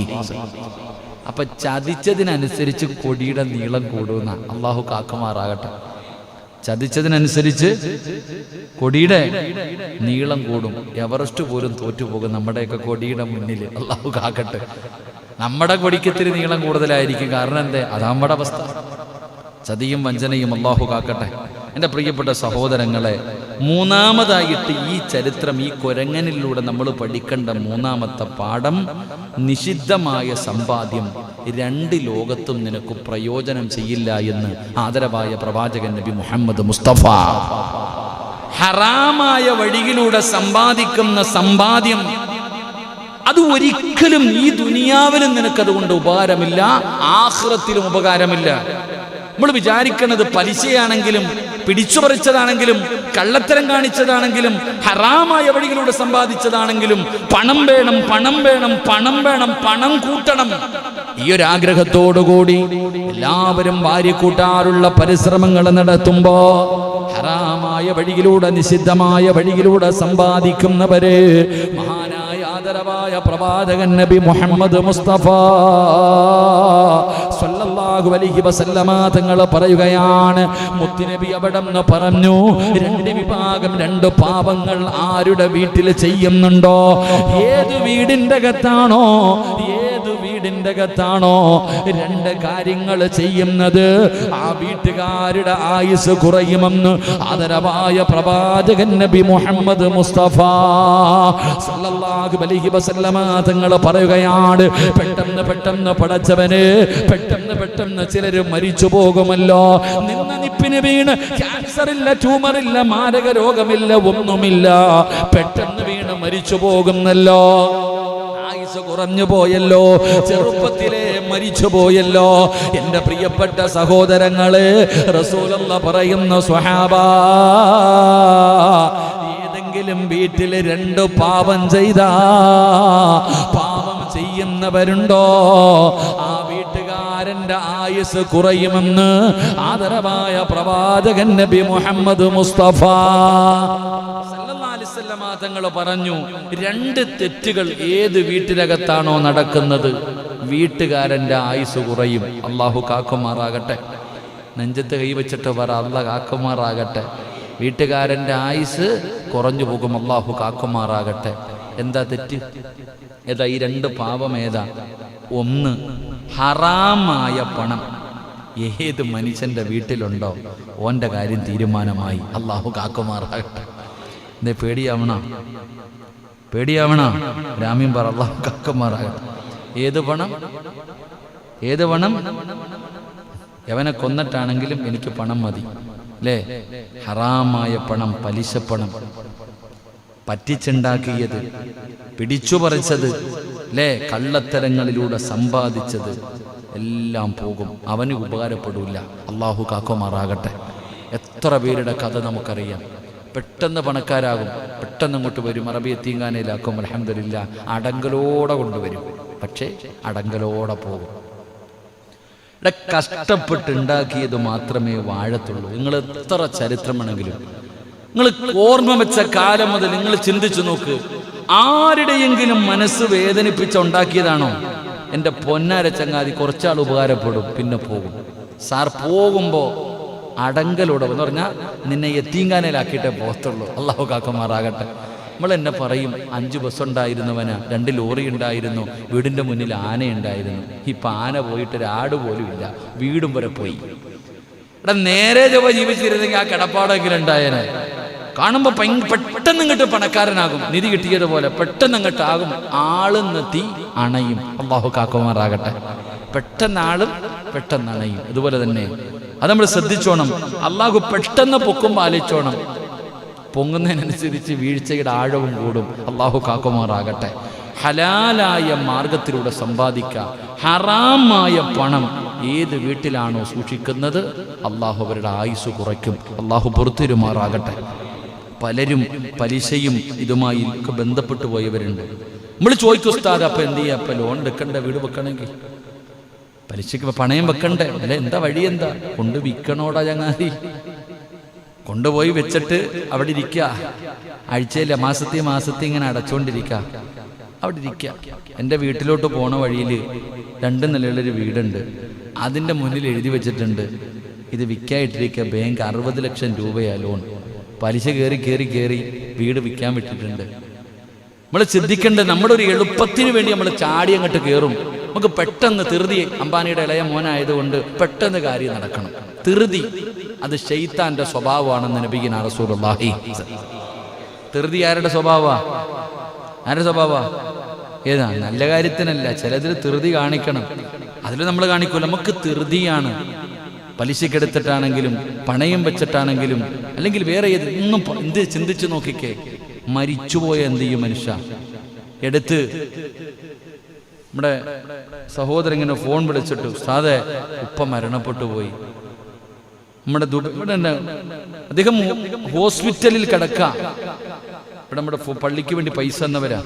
അപ്പൊ ചതിച്ചതിനനുസരിച്ച് കൊടിയുടെ നീളം കൂടുന്ന. അള്ളാഹു കാക്കുമാറാകട്ടെ. ചതിച്ചതിനനുസരിച്ച് കൊടിയുടെ നീളം കൂടും. എവറസ്റ്റ് പോലും തോറ്റുപോകും നമ്മുടെയൊക്കെ കൊടിയുടെ മുന്നിൽ. അള്ളാഹു കാക്കട്ടെ. നമ്മുടെ കൊടിക്ക് ഇത്തിരി നീളം കൂടുതലായിരിക്കും. കാരണം എന്തേ? അത് നമ്മുടെ അവസ്ഥ. ചതിയും വഞ്ചനയും അള്ളാഹു കാക്കട്ടെ. എൻ്റെ പ്രിയപ്പെട്ട സഹോദരങ്ങളെ, മൂന്നാമതായിട്ട് ഈ ചരിത്രം, ഈ കുരങ്ങനിലൂടെ നമ്മൾ പഠിക്കേണ്ട മൂന്നാമത്തെ പാഠം, നിഷിദ്ധമായ സമ്പാദ്യം രണ്ട് ലോകത്തും നിനക്ക് പ്രയോജനം ചെയ്യില്ല എന്ന് ആദരവായ പ്രവാചകൻ നബി മുഹമ്മദ് മുസ്തഫ. ഹറാമായ വഴിയിലൂടെ സമ്പാദിക്കുന്ന സമ്പാദ്യം അത് ഒരിക്കലും ഈ ദുനിയാവിലും നിനക്കതുകൊണ്ട് ഉപകാരമില്ല, ആഖിറത്തിലും ഉപകാരമില്ല. നമ്മൾ വിചാരിക്കുന്നത് പലിശയാണെങ്കിലും പിടിച്ചുപറിച്ചതാണെങ്കിലും കള്ളത്തരം കാണിച്ചതാണെങ്കിലും ഹറാമായ വഴിയിലൂടെ സമ്പാദിച്ചതാണെങ്കിലും പണം വേണം, പണം വേണം, പണം വേണം, പണം കൂട്ടണം. ഈ ഒരു ആഗ്രഹത്തോടുകൂടി എല്ലാവരും വാരിക്കൂട്ടാറുള്ള പരിശ്രമങ്ങൾ നടത്തുമ്പോ ഹറാമായ വഴിയിലൂടെ, നിഷിദ്ധമായ വഴിയിലൂടെ സമ്പാദിക്കുന്നവര് മഹാനായ ആദരവായ പ്രവാചകൻ നബി മുഹമ്മദ് മുസ്തഫ സ്വല്ലല്ലാഹു അലൈഹി വസല്ലമ തങ്ങൾ പറയുകയാണ്, മുത്തുനബി അവിടെന്ന് പറഞ്ഞു, രണ്ട് വിഭാഗം, രണ്ട് പാപങ്ങൾ ആരുടെ വീട്ടിൽ ചെയ്യുന്നുണ്ടോ, ഏത് വീടിന്റെ അകത്താണോ രണ്ട് കാര്യങ്ങൾ ചെയ്യുന്നത്, ആ വീട്ടുകാരുടെ ആയുസ് കുറയുമെന്ന് ആദരവായ പ്രവാചകൻ നബി മുഹമ്മദ് മുസ്തഫ സല്ലല്ലാഹു അലൈഹി വസല്ലമ തങ്ങൾ പറയുകയാണ്, പെട്ടെന്ന് പടച്ചവന് പെട്ടെന്ന് ചിലര് മരിച്ചു പോകുമല്ലോ. നിന്ന നിപ്പിന് വീണ് ക്യാൻസറില്ല, ട്യൂമറില്ല, മാരക രോഗമില്ല, ഒന്നുമില്ല, പെട്ടെന്ന് വീണ് മരിച്ചു പോകുന്നല്ലോ. ആയുസ് കുറഞ്ഞു പോയല്ലോ, ചെറുപ്പത്തിലെ മരിച്ചു പോയല്ലോ. എന്റെ പ്രിയപ്പെട്ട സഹോദരങ്ങളെ, റസൂലുള്ളാഹി പറയുന്ന സ്വഹാബാ, ഏതെങ്കിലും വീട്ടില് രണ്ട് പാപം ചെയ്താ, പാപം ചെയ്യുന്നവരുണ്ടോ, ആ വീട്ടുകാരന്റെ ആയുസ് കുറയുമെന്ന് ആദരവായ പ്രവാചകൻ നബി മുഹമ്മദ് മുസ്തഫ സല്ലല്ലാഹു അലൈഹി വസല്ലമ തങ്ങൾ പറഞ്ഞു, രണ്ട് തെറ്റുകൾ ഏത് വീട്ടിനകത്താണോ നടക്കുന്നത്, വീട്ടുകാരന്റെ ആയുസ് കുറയും. അള്ളാഹു കാക്കുമാറാകട്ടെ. നെഞ്ചത്ത് കൈവച്ചിട്ട് പറ, അള്ളാഹ് കാക്കുമാറാകട്ടെ. വീട്ടുകാരന്റെ ആയുസ് കുറഞ്ഞു പോകും, അള്ളാഹു കാക്കുമാറാകട്ടെ. എന്താ തെറ്റ്? ഏതാ ഈ രണ്ട് പാപം? ഏതാ? ഒന്ന്, ഹറാമായ പണം ഏത് മനുഷ്യന്റെ വീട്ടിലുണ്ടോ ഓന്റെ കാര്യം തീരുമാനമായി, അള്ളാഹു കാക്കുമാറാകട്ടെ. എന്തേ പേടിയാവണ രാമ്യം പറ, അള്ളാഹു കാക്കുമാറാകട്ടെ. ഏത് പണം? എവനെ കൊന്നിട്ടാണെങ്കിലും എനിക്ക് പണം മതി, അല്ലേ? ഹറാമായ പണം, പലിശപ്പണം, പറ്റിച്ചുണ്ടാക്കിയത്, പിടിച്ചുപറിച്ചത്, അല്ലേ? കള്ളത്തരങ്ങളിലൂടെ സമ്പാദിച്ചത് എല്ലാം പോകും, അവന് ഉപകാരപ്പെടില്ല. അള്ളാഹു കാക്കുമാറാകട്ടെ. എത്ര പേരുടെ കഥ നമുക്കറിയാം. പെട്ടെന്ന് പണക്കാരാകും, പെട്ടെന്ന് അങ്ങോട്ട് വരും, അറബി എത്തീങ്കാനയിലാക്കും, അൽഹംദുലില്ലാ, അടങ്കലോടെ കൊണ്ടുവരും, പക്ഷേ അടങ്കലോടെ പോകും. ഇവിടെ കഷ്ടപ്പെട്ടുണ്ടാക്കിയത് മാത്രമേ വാഴത്തുള്ളൂ. നിങ്ങൾ എത്ര ചരിത്രമാണെങ്കിലും, നിങ്ങൾ ഓർമ്മ വെച്ച കാലം മുതൽ നിങ്ങൾ ചിന്തിച്ചു നോക്ക്, ആരുടെയെങ്കിലും മനസ്സ് വേദനിപ്പിച്ചുണ്ടാക്കിയതാണോ? എൻ്റെ പൊന്നാര ചങ്ങാതി, കുറച്ചാൾ ഉപകാരപ്പെടും, പിന്നെ പോകും. സാർ പോകുമ്പോൾ അടങ്കലോടെ എന്ന് പറഞ്ഞാൽ നിന്നെ എത്തീങ്കാനയിലാക്കിയിട്ടേ പോകത്തുള്ളൂ. അള്ളാഹു കാക്കുമാറാകട്ടെ. നമ്മൾ എന്നെ പറയും, 5 ബസ് ഉണ്ടായിരുന്നവനാ, 2 ലോറി ഉണ്ടായിരുന്നു, വീടിൻ്റെ മുന്നിൽ ആനയുണ്ടായിരുന്നു. ഇപ്പം ആന പോയിട്ട് ഒരാട് പോലും ഇല്ല, വീടും വരെ പോയി. ഇവിടെ നേരെ ചൊവ്വ ജീവിച്ചിരുന്നെങ്കിൽ ആ കിടപ്പാടെങ്കിലും ഉണ്ടായേനെ. കാണുമ്പോൾ പെട്ടെന്ന് ഇങ്ങോട്ട് പണക്കാരനാകും, നിധി കിട്ടിയതുപോലെ പെട്ടെന്ന് അങ്ങോട്ട് ആകും, ആളുന്നെത്തി അണയും. അള്ളാഹു കാക്കുമാറാകട്ടെ. പെട്ടെന്ന് ആളും പെട്ടെന്ന് അണയും. അതുപോലെ തന്നെ അത് നമ്മൾ ശ്രദ്ധിച്ചോണം. അള്ളാഹു പെട്ടെന്ന് പൊക്കുമ്പോൾ ആലോചിച്ചോണം, പൊങ്ങുന്നതിനനുസരിച്ച് വീഴ്ചയുടെ ആഴവും കൂടും. അള്ളാഹു കാക്കുമാറാകട്ടെ. ഹലാലായ മാർഗത്തിലൂടെ സമ്പാദിക്കുക. ഹറാമായ പണം ഏത് വീട്ടിലാണോ സൂക്ഷിക്കുന്നത്, അള്ളാഹു അവരുടെ ആയുസ് കുറയ്ക്കും. അള്ളാഹു പുറത്തിരുമാറാകട്ടെ. പലരും പലിശയും ഇതുമായി ഒക്കെ ബന്ധപ്പെട്ടു പോയവരുണ്ട്. നമ്മൾ ചോദിക്കും, ഉസ്താദ് അപ്പം എന്ത് ചെയ്യുക, അപ്പം ലോൺ എടുക്കണ്ടേ, വീട് വെക്കണമെങ്കിൽ പലിശക്ക് പണയം വെക്കണ്ടേ, അല്ലെ? എന്താ വഴി? എന്താ കൊണ്ട് വിൽക്കണോടാ ചങ്ങാതി? കൊണ്ടുപോയി വെച്ചിട്ട് അവിടെ ഇരിക്കുക, ആഴ്ചയില്ല മാസത്തെ ഇങ്ങനെ അടച്ചുകൊണ്ടിരിക്കുക, അവിടെ ഇരിക്കുക. എൻ്റെ വീട്ടിലോട്ട് പോണ വഴിയിൽ 2 നിലയുള്ളൊരു വീടുണ്ട്, അതിൻ്റെ മുന്നിൽ എഴുതി വെച്ചിട്ടുണ്ട്, ഇത് വിൽക്കായിട്ടിരിക്കുക, ബാങ്ക് 60 ലക്ഷം രൂപയാ ലോൺ, പലിശ കയറി വീട് വിൽക്കാൻ വിട്ടിട്ടുണ്ട്. നമ്മൾ ചിന്തിക്കേണ്ടത്, നമ്മുടെ ഒരു എളുപ്പത്തിന് വേണ്ടി നമ്മൾ ചാടി അങ്ങോട്ട് കയറും. നമുക്ക് പെട്ടെന്ന് ധൃതി, അംബാനിയുടെ ഇളയ മോനായതുകൊണ്ട് പെട്ടെന്ന് കാര്യം നടക്കണം, ധൃതി. അത് ശൈത്താന്റെ സ്വഭാവമാണെന്ന് നബിയുനാ റസൂലുള്ളാഹി. ധൃതി ആരുടെ സ്വഭാവമാണ്? ആരുടെ സ്വഭാവമാണ്? ഏതാ? നല്ല കാര്യത്തിനല്ല, ചിലതിൽ ധൃതി കാണിക്കണം. അതിൽ നമ്മൾ കാണിക്കൂല. നമുക്ക് ധൃതിയാണ്. പലിശക്കെടുത്തിട്ടാണെങ്കിലും പണയം വെച്ചിട്ടാണെങ്കിലും അല്ലെങ്കിൽ വേറെ ഒന്നും എന്ത് ചിന്തിച്ചു നോക്കിക്കേ. മരിച്ചുപോയ എന്ത് ചെയ്യും മനുഷ്യ? എടുത്ത് നമ്മുടെ സഹോദരൻ ഇങ്ങനെ ഫോൺ വിളിച്ചിട്ടു, ഉസ്താദേ ഉപ്പ മരണപ്പെട്ടു പോയി. നമ്മുടെ അദ്ദേഹം ഹോസ്പിറ്റലിൽ കിടക്കാം. ഇവിടെ നമ്മുടെ പള്ളിക്ക് വേണ്ടി പൈസ എന്നവരാ.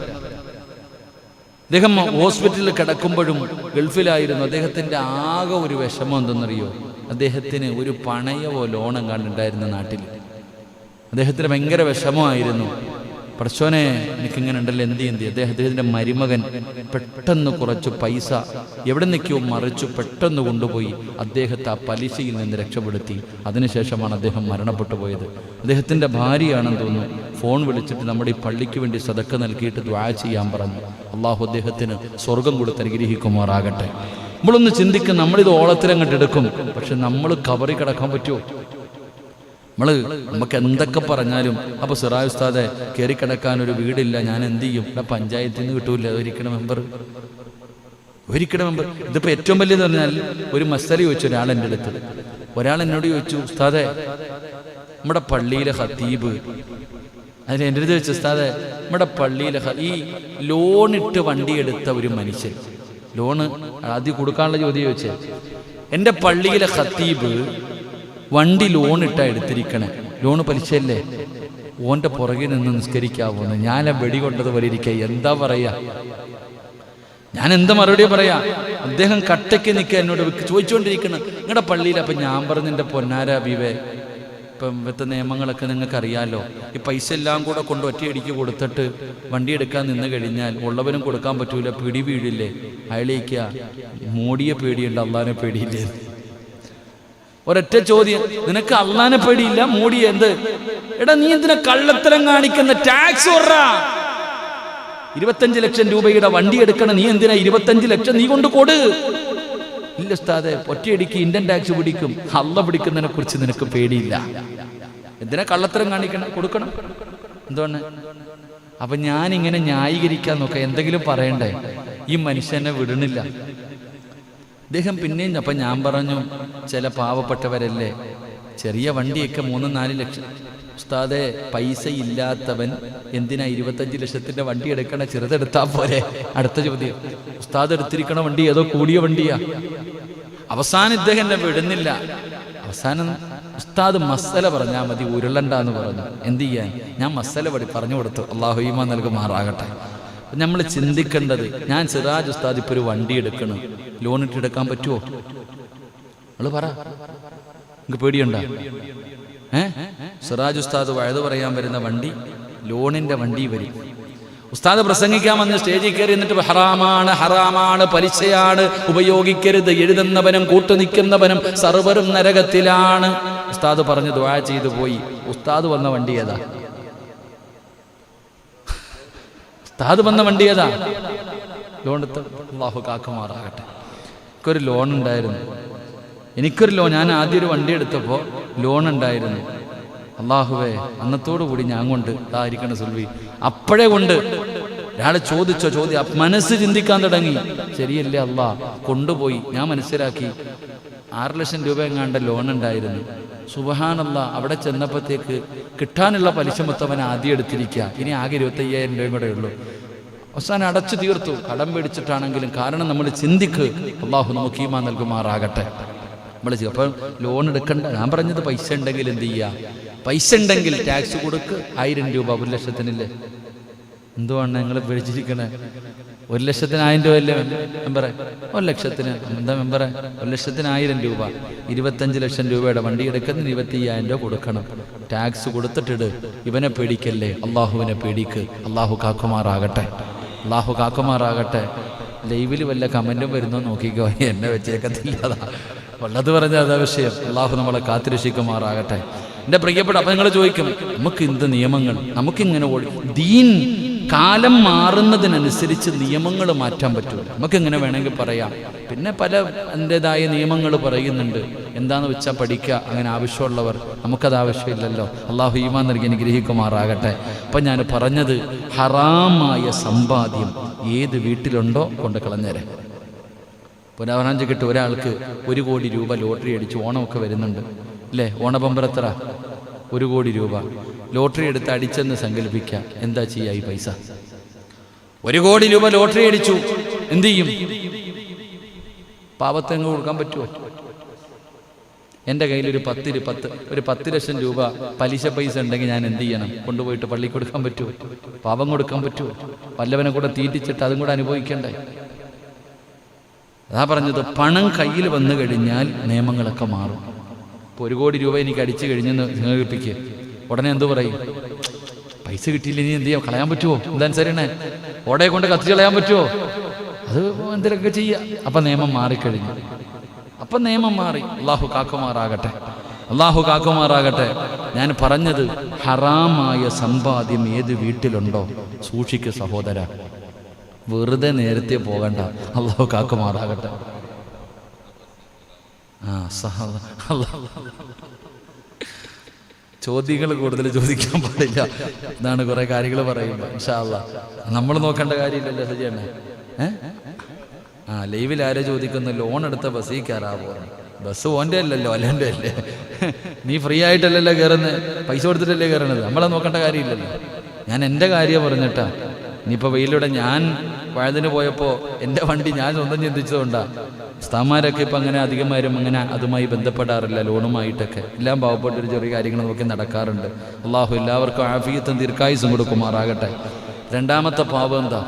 അദ്ദേഹം ഹോസ്പിറ്റലിൽ കിടക്കുമ്പോഴും ഗൾഫിലായിരുന്നു. അദ്ദേഹത്തിന്റെ ആകെ ഒരു വിഷമം എന്തെന്നറിയോ? അദ്ദേഹത്തിന് ഒരു പണയമോ ലോണം കണ്ടുണ്ടായിരുന്നു നാട്ടിൽ. അദ്ദേഹത്തിന് ഭയങ്കര വിഷമമായിരുന്നു. പടച്ചോനെ എനിക്കിങ്ങനെ ഉണ്ടല്ലോ, എന്ത് അദ്ദേഹത്തിന്റെ മരുമകൻ പെട്ടെന്ന് കുറച്ച് പൈസ എവിടെ നിൽക്കോ മറിച്ചു പെട്ടെന്ന് കൊണ്ടുപോയി അദ്ദേഹത്തെ ആ പലിശയിൽ നിന്ന് രക്ഷപ്പെടുത്തി. അതിനുശേഷമാണ് അദ്ദേഹം മരണപ്പെട്ടു പോയത്. അദ്ദേഹത്തിന്റെ ഭാര്യയാണെന്ന് തോന്നുന്നു ഫോൺ വിളിച്ചിട്ട് നമ്മുടെ ഈ പള്ളിക്ക് വേണ്ടി സദക്ക നൽകിയിട്ട് ദുആ ചെയ്യാൻ പറഞ്ഞു. അള്ളാഹു അദ്ദേഹത്തിന് സ്വർഗം കൊടുത്ത് അനുഗ്രഹിക്കുമാറാകട്ടെ. നമ്മളൊന്ന് ചിന്തിക്കും, നമ്മളിത് ഓളത്തിലങ്ങോട്ട് എടുക്കും, പക്ഷെ നമ്മൾ കവറി കിടക്കാൻ പറ്റുമോ? നമുക്ക് എന്തൊക്കെ പറഞ്ഞാലും അപ്പൊ സിറാജ് ഉസ്താദെ കയറി കിടക്കാൻ ഒരു വീടില്ല, ഞാൻ എന്ത് ചെയ്യും? ഇവിടെ പഞ്ചായത്തിൽ നിന്ന് കിട്ടൂല ഒരിക്കണ മെമ്പർ. ഇതിപ്പോ ഏറ്റവും വലിയതെന്ന് പറഞ്ഞാൽ ഒരു മസല ചോദിച്ചു ഒരാൾ എൻ്റെ അടുത്ത്. ഒരാൾ എന്നോട് ചോദിച്ചു, ഉസ്താദെ നമ്മുടെ പള്ളിയിലെ ഖത്തീബ്, അതിന് എൻ്റെ അടുത്ത് ചോദിച്ചു, ഉസ്താദെ നമ്മുടെ പള്ളിയിലെ ഈ ലോണിട്ട് വണ്ടി എടുത്ത ഒരു മനുഷ്യൻ, ലോണ് ആദ്യം കൊടുക്കാനുള്ള ചോദ്യം ചോദിച്ചേ, എൻ്റെ പള്ളിയിലെ ഖത്തീബ് വണ്ടി ലോണിട്ടാ എടുത്തിരിക്കണേ, ലോണ് പലിശയല്ലേ, ഓന്റെ പുറകിൽ നിന്ന് നിസ്കരിക്കാവുന്ന ഞാൻ വെടികൊണ്ടത് പോലെ ഇരിക്കുക. എന്താ പറയാ? ഞാൻ എന്താ മറുപടി പറയാ? അദ്ദേഹം കട്ടയ്ക്ക് നിൽക്കുക എന്നോട് ചോദിച്ചുകൊണ്ടിരിക്കണം നിങ്ങളുടെ പള്ളിയിൽ. അപ്പം ഞാൻ പറഞ്ഞു, എൻ്റെ പൊന്നാര ബീവേ, ഇപ്പം ഇവിടുത്തെ നിയമങ്ങളൊക്കെ നിങ്ങൾക്ക് അറിയാമല്ലോ. ഈ പൈസ എല്ലാം കൂടെ കൊണ്ട് ഒറ്റയടിക്ക് കൊടുത്തിട്ട് വണ്ടി എടുക്കാൻ നിന്ന് കഴിഞ്ഞാൽ ഉള്ളവനും കൊടുക്കാൻ പറ്റൂല, പിടി വീഴില്ലേ? അയാളേക്കുക മോഡിയെ പേടിയുണ്ട്, അള്ളാനെ പേടിയില്ലേ? ഒരൊറ്റ ചോദ്യം, നിനക്ക് അള്ളാനെ പേടിയില്ല, മോഡിയെ എന്ത്? എടാ നീ എന്തിനാ കള്ളത്തരം കാണിക്കുന്ന? ടാക്സ് ഓർറാ. 25 ലക്ഷം രൂപയുടെ വണ്ടി എടുക്കണം, നീ എന്തിനാ 25 ലക്ഷം നീ കൊണ്ട് കൊടു? ഇല്ല ഉസ്താദേ, ഒറ്റയടിക്ക് ഇന്ത്യൻ ടാക്സ് പിടിക്കും. അള്ള പിടിക്കുന്നതിനെ കുറിച്ച് നിനക്ക് പേടിയില്ല, എന്തിനാ കള്ളത്തരം കാണിക്കണം? കൊടുക്കണം. എന്താണ്? അപ്പൊ ഞാനിങ്ങനെ ന്യായീകരിക്കാൻ നോക്കാം, എന്തെങ്കിലും പറയണ്ടേ? ഈ മനുഷ്യനെ വിടണില്ല. അദ്ദേഹം പിന്നെയും അപ്പം ഞാൻ പറഞ്ഞു, ചില പാവപ്പെട്ടവരല്ലേ ചെറിയ വണ്ടിയൊക്കെ 3-4 ലക്ഷം. ഉസ്താദെ പൈസ ഇല്ലാത്തവൻ എന്തിനാ 25 ലക്ഷത്തിന്റെ വണ്ടി എടുക്കണ? ചെറുതെടുത്താൽ പോരെ? അടുത്ത ചോദ്യം, ഉസ്താദ് എടുത്തിരിക്കണ വണ്ടി ഏതോ കൂടിയ വണ്ടിയാ. അവസാനം ഇദ്ദേഹം എന്നെ വിടുന്നില്ല. അവസാനം ഉസ്താദ് മസല പറഞ്ഞാൽ മതി, ഉരുളണ്ടെന്ന് പറഞ്ഞു. എന്ത് ചെയ്യാൻ? ഞാൻ മസല പറഞ്ഞു കൊടുത്തു. അള്ളാഹു ഈമാൻ നൽകുമാറാകട്ടെ. നമ്മൾ ചിന്തിക്കേണ്ടത്, ഞാൻ സിറാജ് ഉസ്താദ് ഇപ്പൊ ഒരു വണ്ടി എടുക്കണം, ലോണിട്ട് എടുക്കാൻ പറ്റുമോ? നിങ്ങൾ പറ, നിങ്ങൾക്ക് പേടിയുണ്ടോ? സിറാജ് ഉസ്താദ് വഴുത് പറയാൻ വരുന്ന വണ്ടി ലോണിന്റെ വണ്ടി വരും. ഉസ്താദ് പ്രസംഗിക്കാൻ വന്ന് സ്റ്റേജിൽ കയറി എന്നിട്ട് ഹറാമാണ്, ഹറാമാണ്, പലിശയാണ്, ഉപയോഗിക്കരുത്, എഴുതുന്നവനും കൂട്ടുനിൽക്കുന്നവനും സർവരും നരകത്തിലാണ്. ഉസ്താദ് പറഞ്ഞ് ദുആ ചെയ്തു പോയി. ഉസ്താദ് വന്ന വണ്ടി ഏതാ? ഉസ്താദ് വന്ന വണ്ടി ഏതാ? ലോൺ എടുത്ത് അല്ലാഹു കാക്കുമാറാകട്ടെ. എനിക്കൊരു ലോൺ ഉണ്ടായിരുന്നു. ഞാൻ ആദ്യം ഒരു വണ്ടി എടുത്തപ്പോൾ ലോൺ ഉണ്ടായിരുന്നു. അള്ളാഹുവേ, അന്നത്തോടു കൂടി ഞാൻ കൊണ്ട് ഇതായിരിക്കണം സുൽവി. അപ്പോഴേ കൊണ്ട് ഒരാൾ ചോദിച്ചോ ചോദ്യം, മനസ്സ് ചിന്തിക്കാൻ തുടങ്ങി. ശരിയല്ലേ അല്ലാ, കൊണ്ടുപോയി. ഞാൻ മനസ്സിലാക്കി 6 ലക്ഷം രൂപ എങ്ങാണ്ട് ലോൺ ഉണ്ടായിരുന്നു. സുബ്ഹാനല്ലാ, അവിടെ ചെന്നപ്പോഴത്തേക്ക് കിട്ടാനുള്ള പലിശ മൊത്തം ആദ്യം എടുത്തിരിക്കുക. ഇനി ആകെ 25,000 രൂപയും കൂടെ ഉള്ളൂ. അവസാനം അടച്ചു തീർത്തു, കടം പേടിച്ചിട്ടാണെങ്കിലും. കാരണം നമ്മൾ ചിന്തിക്ക്, അള്ളാഹു നമുക്ക് ഈമാൻ നൽകുമാറാകട്ടെ. നമ്മൾ അപ്പോൾ ലോൺ എടുക്കണ്ട. ഞാൻ പറഞ്ഞത് പൈസ ഉണ്ടെങ്കിൽ എന്ത് ചെയ്യുക? പൈസ ഉണ്ടെങ്കിൽ ടാക്സ് കൊടുക്ക്. 1000 രൂപ 1 ലക്ഷത്തിനില്ലേ? എന്തുവാണ് നിങ്ങൾ പേടിച്ചിരിക്കണേ? 1 ലക്ഷത്തിന് 1000 രൂപയല്ലേ മെമ്പറെ? 1 ലക്ഷത്തിന് എന്താ മെമ്പറെ? 1 ലക്ഷത്തിന് 1000 രൂപ. 25 ലക്ഷം രൂപയുടെ വണ്ടി എടുക്കുന്നതിന് 25,000 രൂപ കൊടുക്കണം. ടാക്സ് കൊടുത്തിട്ടിട്. ഇവനെ പേടിക്കല്ലേ, അള്ളാഹുവിനെ പേടിക്ക്. അള്ളാഹു കാക്കുമാറാകട്ടെ, അള്ളാഹു കാക്കുമാറാകട്ടെ. ലൈവിൽ വല്ല കമന്റും വരുന്നോ നോക്കിക്കോ, എന്നെ വെച്ചേക്കത്തില്ല. ഉള്ളത് പറഞ്ഞ അതാ വിഷയം. അള്ളാഹു നമ്മളെ കാത്തിരക്ഷിക്കുമാറാകട്ടെ. എൻ്റെ പ്രിയപ്പെട്ട, അപ്പം നിങ്ങൾ ചോദിക്കും, നമുക്ക് എന്ത് നിയമങ്ങൾ, നമുക്കിങ്ങനെ ദീൻ കാലം മാറുന്നതിനനുസരിച്ച് നിയമങ്ങൾ മാറ്റാൻ പറ്റില്ല. നമുക്കെങ്ങനെ വേണമെങ്കിൽ പറയാം. പിന്നെ പല അതിൻ്റെതായ നിയമങ്ങൾ പറയുന്നുണ്ട്. എന്താന്ന് വെച്ചാൽ പഠിക്കുക, അങ്ങനെ ആവശ്യമുള്ളവർ. നമുക്കത് ആവശ്യമില്ലല്ലോ. അള്ളാഹു ഈമാൻ നൽകി അനുഗ്രഹിക്കുമാറാകട്ടെ. അപ്പം ഞാൻ പറഞ്ഞത്, ഹറാമായ സമ്പാദ്യം ഏത് വീട്ടിലുണ്ടോ കൊണ്ട് കളഞ്ഞേരെ. പുനഃവരാഞ്ച് കിട്ടും. ഒരാൾക്ക് 1 കോടി രൂപ ലോട്ടറി അടിച്ച്, ഓണമൊക്കെ വരുന്നുണ്ട് അല്ലേ? ഓണബമ്പറത്ര 1 കോടി രൂപ ലോട്ടറി എടുത്ത് അടിച്ചെന്ന് സങ്കല്പിക്കുക. എന്താ ചെയ്യുക ഈ പൈസ? 1 കോടി രൂപ ലോട്ടറി അടിച്ചു, എന്തു ചെയ്യും? പാവത്തങ്ങ് കൊടുക്കാൻ പറ്റുമോ? എൻ്റെ കയ്യിൽ ഒരു 10 ലക്ഷം രൂപ പലിശ പൈസ ഉണ്ടെങ്കിൽ ഞാൻ എന്ത് ചെയ്യണം? കൊണ്ടുപോയിട്ട് പള്ളി കൊടുക്കാൻ പറ്റുമോ? പാവം കൊടുക്കാൻ പറ്റുമോ? വല്ലവനെ കൂടെ തീറ്റിച്ചിട്ട് അതും കൂടെ അനുഭവിക്കണ്ടേ? അതാ പറഞ്ഞത്, പണം കയ്യിൽ വന്നു കഴിഞ്ഞാൽ നിയമങ്ങളൊക്കെ മാറും. ഇപ്പോൾ 1 കോടി രൂപ എനിക്ക് അടിച്ചു കഴിഞ്ഞെന്ന് സങ്കല്പിക്കുക. ഉടനെ എന്തു പറയും? പൈസ കിട്ടിയില്ല, ഇനി എന്ത് ചെയ്യാം? കളയാൻ പറ്റുമോ? എന്താനുസരണേ? ഓടയെ കൊണ്ട് കത്തിച്ച് കളയാൻ പറ്റുമോ? അത് എന്തെങ്കിലുമൊക്കെ ചെയ്യാം. അപ്പം നിയമം മാറിക്കഴിഞ്ഞു. അപ്പം നിയമം മാറി. അള്ളാഹു കാക്കുമാറാകട്ടെ, അള്ളാഹു കാക്കുമാറാകട്ടെ. ഞാൻ പറഞ്ഞത്, ഹറാമായ സമ്പാദ്യം ഏത് വീട്ടിലുണ്ടോ സൂക്ഷിക്കുക സഹോദര. വെറുതെ നേരത്തെ പോകണ്ട. അള്ളാഹു കാക്കുമാറാകട്ടെ. ചോദ്യങ്ങൾ കൂടുതൽ ചോദിക്കാൻ പാടില്ല. ഇതാണ് കുറെ കാര്യങ്ങൾ പറയുമ്പോൾ. ഇൻഷാ അല്ലാഹ് നമ്മൾ നോക്കേണ്ട കാര്യമില്ലല്ലോ സജിയണ്ണേ. ലൈവിൽ ആരെ ചോദിക്കുന്നു? ലോൺ എടുത്ത ബസ്സിൽ കയറാവോ? ബസ് ഓൻ്റെ അല്ലല്ലോ, അല്ലെൻ്റെ അല്ലേ? നീ ഫ്രീ ആയിട്ടല്ലല്ലോ കയറുന്നത്, പൈസ കൊടുത്തിട്ടല്ലേ കയറണത്. നമ്മളെ നോക്കേണ്ട കാര്യമില്ലല്ലോ. ഞാൻ എൻ്റെ കാര്യം പറഞ്ഞിട്ടാ. ഇനിയിപ്പോൾ വെയിലൂടെ ഞാൻ വഴുതിന് പോയപ്പോൾ എൻ്റെ വണ്ടി ഞാൻ സ്വന്തം ചിന്തിച്ചതുകൊണ്ടാണ്. ഉസ്താദ്മാരൊക്കെ ഇപ്പം അങ്ങനെ അധികമാരും അങ്ങനെ അതുമായി ബന്ധപ്പെടാറില്ല, ലോണുമായിട്ടൊക്കെ. എല്ലാം പാവപ്പെട്ടൊരു ചെറിയ കാര്യങ്ങൾ നോക്കി നടക്കാറുണ്ട്. അള്ളാഹു എല്ലാവർക്കും ആഫിയത്തും ദീർഘായുസ്സും കൊടുക്കുമാറാകട്ടെ. രണ്ടാമത്തെ പാപം എന്താ?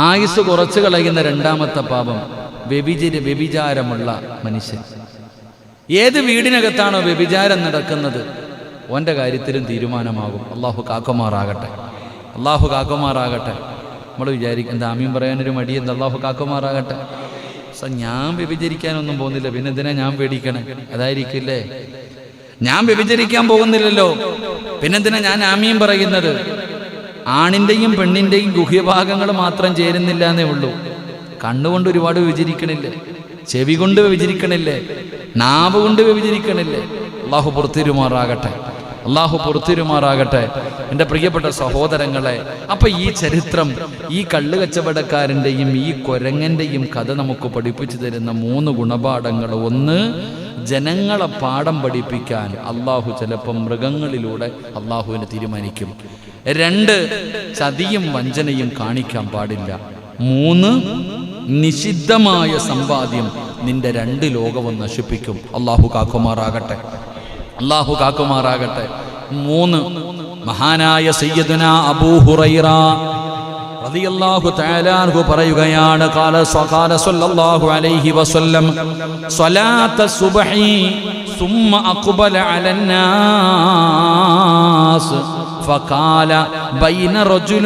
ആയുസ് കുറച്ച് കളയുന്ന രണ്ടാമത്തെ പാപം വ്യഭിചാരമുള്ള മനുഷ്യൻ. ഏത് വീടിനകത്താണോ വ്യഭിചാരം നടക്കുന്നത്, ഓൻ്റെ കാര്യത്തിലും തീരുമാനമാകും. അള്ളാഹു കാക്കുമാറാകട്ടെ, അള്ളാഹു കാക്കുമാറാകട്ടെ. നമ്മൾ വിചാരിക്കും എന്താ ആമീൻ പറയാനൊരു മടി, എന്താ? അള്ളാഹു കാക്കുമാറാകട്ടെ. ഞാൻ വ്യഭിചരിക്കാനൊന്നും പോകുന്നില്ല, പിന്നെ എന്തിനാ ഞാൻ പേടിക്കണേ? അതായിരിക്കില്ലേ, ഞാൻ വ്യഭിചരിക്കാൻ പോകുന്നില്ലല്ലോ, പിന്നെന്തിനാ ഞാൻ ആമീൻ പറയുന്നത്? ആണിൻ്റെയും പെണ്ണിൻ്റെയും ഗുഹ്യഭാഗങ്ങൾ മാത്രം ചേരുന്നില്ല എന്നേ ഉള്ളൂ. കണ്ണുകൊണ്ട് ഒരുപാട് വ്യഭിചരിക്കണില്ലേ, ചെവി കൊണ്ട് വ്യഭിചരിക്കണില്ലേ, നാവ് കൊണ്ട് വ്യഭിചരിക്കണില്ലേ? അള്ളാഹു പുറത്തിരുമാറാകട്ടെ, അള്ളാഹു പുറത്തിരുമാറാകട്ടെ. എൻ്റെ പ്രിയപ്പെട്ട സഹോദരങ്ങളെ, അപ്പം ഈ ചരിത്രം, ഈ കള്ള് കച്ചവടക്കാരൻ്റെയും ഈ കൊരങ്ങൻ്റെയും കഥ നമുക്ക് പഠിപ്പിച്ചു തരുന്ന 3 ഗുണപാഠങ്ങൾ. 1, ജനങ്ങളെ പാഠം പഠിപ്പിക്കാൻ അള്ളാഹു ചിലപ്പം മൃഗങ്ങളിലൂടെ അള്ളാഹുവിനെ തീരുമാനിക്കും. 2, ചതിയും വഞ്ചനയും കാണിക്കാൻ പാടില്ല. 3, നിഷിദ്ധമായ സമ്പാദ്യം നിന്റെ 2 ലോകവും നശിപ്പിക്കും. അള്ളാഹു കാക്കുമാറാകട്ടെ, അള്ളാഹു കാക്കുമാറാകട്ടെ. 3, മഹാനായ സയ്യിദുനാ അബൂ ഹുറൈറ റളിയല്ലാഹു തആല അൻഹു പറയുകയാണ്, ഖാല സല്ലല്ലാഹു അലൈഹി വസല്ലം സ്വലാത്ത സുബ്ഹി സുമ്മ അഖ്ബല അലന്നാസ് فقال بين رجل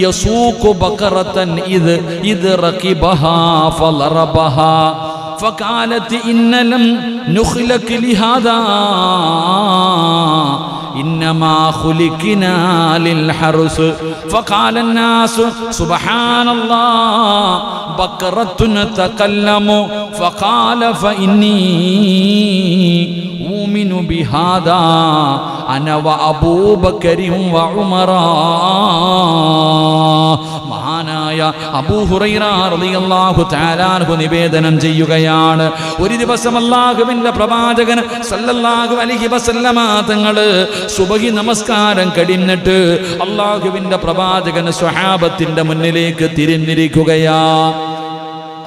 يسوق بقرة إذ ركبها فضربها فقالت إن لم نخلق لهذا إنما خلقنا للحرث فقال الناس سبحان الله بقرة تتكلم فقال فإني أؤمن بهذا أنا وأبو بكر وعمر. മഹാനായ അബൂ ഹുറൈറ റളിയല്ലാഹു തആല അൻഹു നിവേദനം ചെയ്യുകയാണ്, ഒരു ദിവസം അല്ലാഹുവിന്റെ പ്രവാചകൻ സല്ലല്ലാഹു അലൈഹി വസല്ലമ തങ്ങൾ സുബഹി നമസ്കാരം കഴിഞ്ഞിട്ട് അല്ലാഹുവിന്റെ പ്രവാചകൻ സ്വഹാബത്തിന്റെ മുന്നിലേക്ക് തിരിഞ്ഞിരിക്കുകയാ.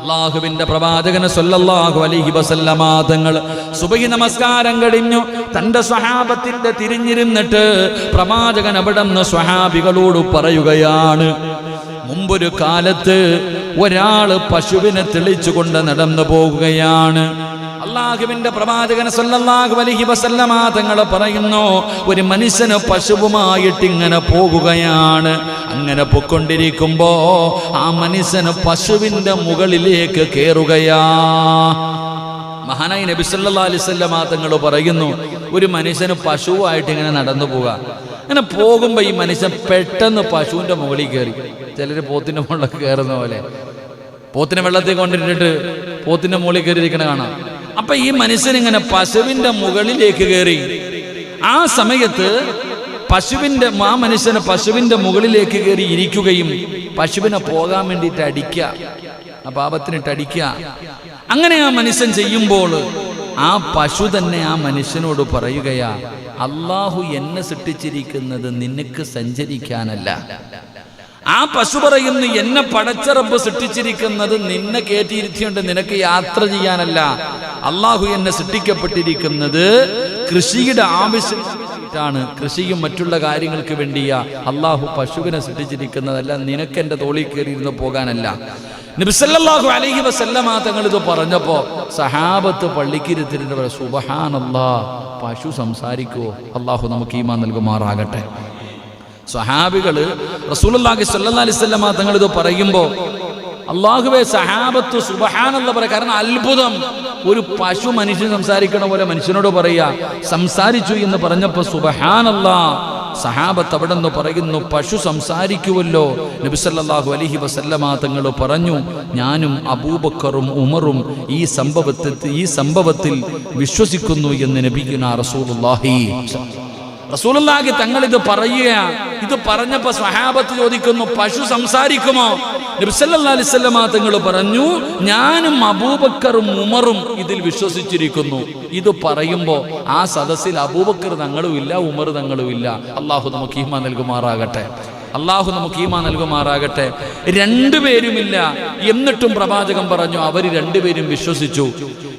അല്ലാഹുവിന്റെ പ്രവാചകൻ സല്ലല്ലാഹു അലൈഹി വസല്ലമ തങ്ങൾ സുബഹി നമസ്കാരം കഴിഞ്ഞു തന്റെ സ്വഹാബത്തിന്റെ തിരിഞ്ഞിരുന്നിട്ട് പ്രവാചകൻ അവിടുന്ന് സ്വഹാബികളോട് പറയുകയാണ്, മുമ്പൊരു കാലത്ത് ഒരാൾ പശുവിനെ തെളിച്ചുകൊണ്ട് നടന്നു പോകുകയാണ്. അല്ലാഹുവിന്റെ പ്രവാചകൻ സല്ലല്ലാഹു അലൈഹി വസല്ലമ തങ്ങൾ പറയുന്നു, ഒരു മനുഷ്യന് പശുവുമായിട്ട് ഇങ്ങനെ പോകുകയാണ്. അങ്ങനെ പൊക്കൊണ്ടിരിക്കുമ്പോ ആ മനുഷ്യന് പശുവിന്റെ മുകളിലേക്ക് കയറുകയാ. മഹാനായ നബി സല്ലല്ലാഹു അലൈഹി വസല്ലമ തങ്ങൾ പറയുന്നു, ഒരു മനുഷ്യന് പശുവായിട്ട് ഇങ്ങനെ നടന്നു പോവുക. അങ്ങനെ പോകുമ്പോൾ ഈ മനുഷ്യൻ പെട്ടെന്ന് പശുവിൻ്റെ മുകളിൽ കയറി. ചിലർ പോത്തിൻ്റെ മുകളിലൊക്കെ കയറുന്ന പോലെ പോത്തിനെ വെള്ളത്തിൽ കൊണ്ടിട്ടിട്ട് പോത്തിൻ്റെ മുകളിൽ കയറിയിരിക്കണ കാണാം. അപ്പൊ ഈ മനുഷ്യനിങ്ങനെ പശുവിൻ്റെ മുകളിലേക്ക് കയറി. ആ സമയത്ത് ആ മനുഷ്യന് പശുവിൻ്റെ മുകളിലേക്ക് കയറി ഇരിക്കുകയും പശുവിനെ പോകാൻ വേണ്ടിയിട്ട് അടിക്കുക, ആ പാപത്തിനിട്ട് അടിക്കുക. അങ്ങനെ ആ മനുഷ്യൻ ചെയ്യുമ്പോൾ ആ പശു തന്നെ ആ മനുഷ്യനോട് പറയുകയാ, അള്ളാഹു എന്നെ സൃഷ്ടിച്ചിരിക്കുന്നത് നിനക്ക് സഞ്ചരിക്കാനല്ല. ആ പശു പറയുന്നു, എന്നെ പടച്ച റബ്ബ് സൃഷ്ടിച്ചിരിക്കുന്നത് നിന്നെ കയറ്റിയിരുത്തിയുണ്ട് നിനക്ക് യാത്ര ചെയ്യാനല്ല. അള്ളാഹു എന്നെ സൃഷ്ടിക്കപ്പെട്ടിരിക്കുന്നത് കൃഷിയുടെ ആവശ്യമാണ്, കൃഷിയും മറ്റുള്ള കാര്യങ്ങൾക്ക് വേണ്ടിയാ അള്ളാഹു പശുവിനെ സൃഷ്ടിച്ചിരിക്കുന്നതല്ല, നിനക്ക് എൻ്റെ തോളിൽ കയറിയിരുന്ന് പോകാനല്ല. നബി സല്ലല്ലാഹു അലൈഹി വസല്ലമ തങ്ങൾ ഇത് പറഞ്ഞപ്പോ സഹാബത്ത് പള്ളിക്കിരുത്തിട്ട് സുബ്ഹാനല്ലാഹ്, പശു സംസാരിക്കുവോ? അള്ളാഹു നമുക്ക് ഈമാൻ നൽകുമാറാകട്ടെ. സ്വഹാബികള് റസൂലുള്ളാഹി സ്വല്ലല്ലാഹി അലൈഹി വസല്ലമ തങ്ങൾ ഇത് പറയുമ്പോ അള്ളാഹുവേ, സഹാബത്ത് സുബ്ഹാനല്ലാഹ് പറയാ. കാരണം അത്ഭുതം, ഒരു പശു മനുഷ്യൻ സംസാരിക്കണ പോലെ മനുഷ്യനോട് പറയാ. സംസാരിച്ചു എന്ന് പറഞ്ഞപ്പോ സുബ്ഹാനല്ലാഹ്, സഹാബത്ത് അവിടെ നിന്ന് പറയുന്നു, പശു സംസാരിക്കുമല്ലോ. നബി സല്ലല്ലാഹു അലൈഹി വസല്ലമ തങ്ങൾ പറഞ്ഞു, ഞാനും അബൂബക്കറും ഉമറും ഈ സംഭവത്തിൽ വിശ്വസിക്കുന്നു എന്ന് നബിയുനാ റസൂലുള്ളാഹി തങ്ങൾ ഇത് പറയുക. ഇത് പറഞ്ഞപ്പോ സ്വഹാബത്ത് ചോദിക്കുന്നു, പശു സംസാരിക്കുമോ? നബി സല്ലല്ലാഹു അലൈഹി വസല്ലമ തങ്ങൾ പറഞ്ഞു, ഞാനും അബൂബക്കറും ഉമറും ഇതിൽ വിശ്വസിച്ചിരിക്കുന്നു. ഇത് പറയുമ്പോ ആ സദസ്സിൽ അബൂബക്കർ തങ്ങളുമില്ല, ഉമർ തങ്ങളുമില്ല. അള്ളാഹു നമുക്ക് ഈമാൻ നൽകുമാറാകട്ടെ. അള്ളാഹു നമുക്ക് ഈമാൻ നൽകുമാറാകട്ടെ. രണ്ടുപേരുമില്ല, എന്നിട്ടും പ്രവാചകൻ പറഞ്ഞു അവർ രണ്ടുപേരും വിശ്വസിച്ചു.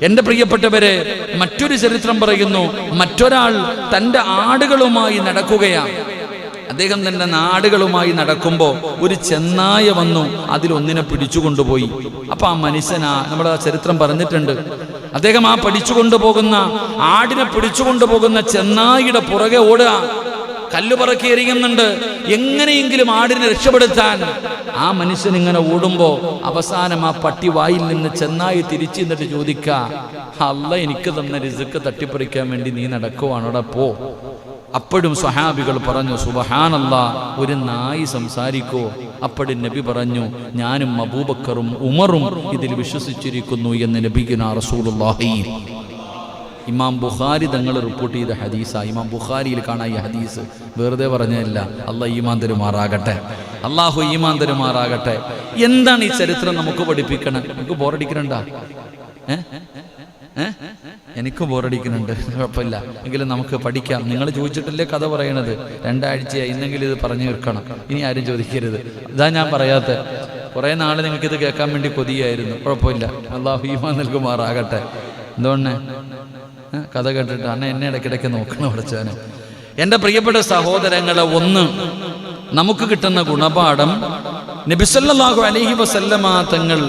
എന്റെ പ്രിയപ്പെട്ടവരെ, മറ്റൊരു ചരിത്രം പറയുന്നു, മറ്റൊരാൾ തൻ്റെ ആടുകളുമായി നടക്കുകയാണ്. അദ്ദേഹം തന്റെ നാടുകളുമായി നടക്കുമ്പോൾ ഒരു ചെന്നായ വന്നു, അതിലൊന്നിനെ പിടിച്ചുകൊണ്ടുപോയി. അപ്പൊ ആ മനുഷ്യനാ, നമ്മുടെ ചരിത്രം പറഞ്ഞിട്ടുണ്ട്, അദ്ദേഹം ആ പിടിച്ചുകൊണ്ടുപോകുന്ന ആടിനെ പിടിച്ചുകൊണ്ടുപോകുന്ന ചെന്നായിയുടെ പുറകെ ഓടുക, കല്ലുപറക്കി എറിയുന്നുണ്ട്, എങ്ങനെയെങ്കിലും ആടിനെ രക്ഷപ്പെടുത്താൻ. ആ മനുഷ്യൻ ഇങ്ങനെ ഓടുമ്പോ അവസാനം ആ പട്ടി വായിൽ നിന്ന് ചെന്നായി തിരിച്ചു നിന്നിട്ട് ചോദിക്ക, അല്ല എനിക്ക് തന്ന റിസ്ക് തട്ടിപ്പറിക്കാൻ വേണ്ടി നീ നടക്കുവാണോടെ, പോ. അപ്പോഴും സ്വഹാബികൾ പറഞ്ഞു, സുബ്ഹാനല്ലാഹ്, ഒരു നായി സംസാരിക്കോ? അപ്പോഴും നബി പറഞ്ഞു, ഞാനും അബൂബക്കറും ഉമറും ഇതിൽ വിശ്വസിച്ചിരിക്കുന്നു എന്ന് നബിയുനാ റസൂലുള്ളാഹി. ഇമാം ബുഖാരി തങ്ങൾ റിപ്പോർട്ട് ചെയ്ത ഹദീസാ. ഇമാം ബുഖാരിയിൽ കാണാൻ ഈ ഹദീസ് വെറുതെ പറഞ്ഞതല്ല. അള്ളാഹ് ഈമാൻ തരുമാറാകട്ടെ. അള്ളാഹു ഈമാൻ തരുമാറാകട്ടെ. എന്താണ് ഈ ചരിത്രം നമുക്ക് പഠിപ്പിക്കണം? നമുക്ക് ബോറടിക്കണുണ്ടാ? എനിക്ക് ബോറടിക്കുന്നുണ്ട്, കുഴപ്പമില്ല, എങ്കിലും നമുക്ക് പഠിക്കാം. നിങ്ങൾ ചോദിച്ചിട്ടല്ലേ കഥ പറയണത്, 2 ആഴ്ചയായി, ഇന്നെങ്കിലും ഇത് പറഞ്ഞു തീർക്കണം. ഇനി ആരും ചോദിക്കരുത്. ഇതാ ഞാൻ പറയാത്ത, കുറേ നാൾ നിങ്ങൾക്കിത് കേൾക്കാൻ വേണ്ടി കൊതിയായിരുന്നു. കുഴപ്പമില്ല, അള്ളാഹു ഈമാൻ നൽകുമാറാകട്ടെ. എന്തുകൊണ്ടേ കഥ കേട്ടിട്ട് അണ്ണ എന്നെ ഇടയ്ക്കിടയ്ക്ക് നോക്കണം പഠിച്ചവന്. എൻ്റെ പ്രിയപ്പെട്ട സഹോദരങ്ങളെ, ഒന്ന് നമുക്ക് കിട്ടുന്ന ഗുണപാഠം, നബി സല്ലല്ലാഹു അലൈഹി വസല്ലമ തങ്ങൾ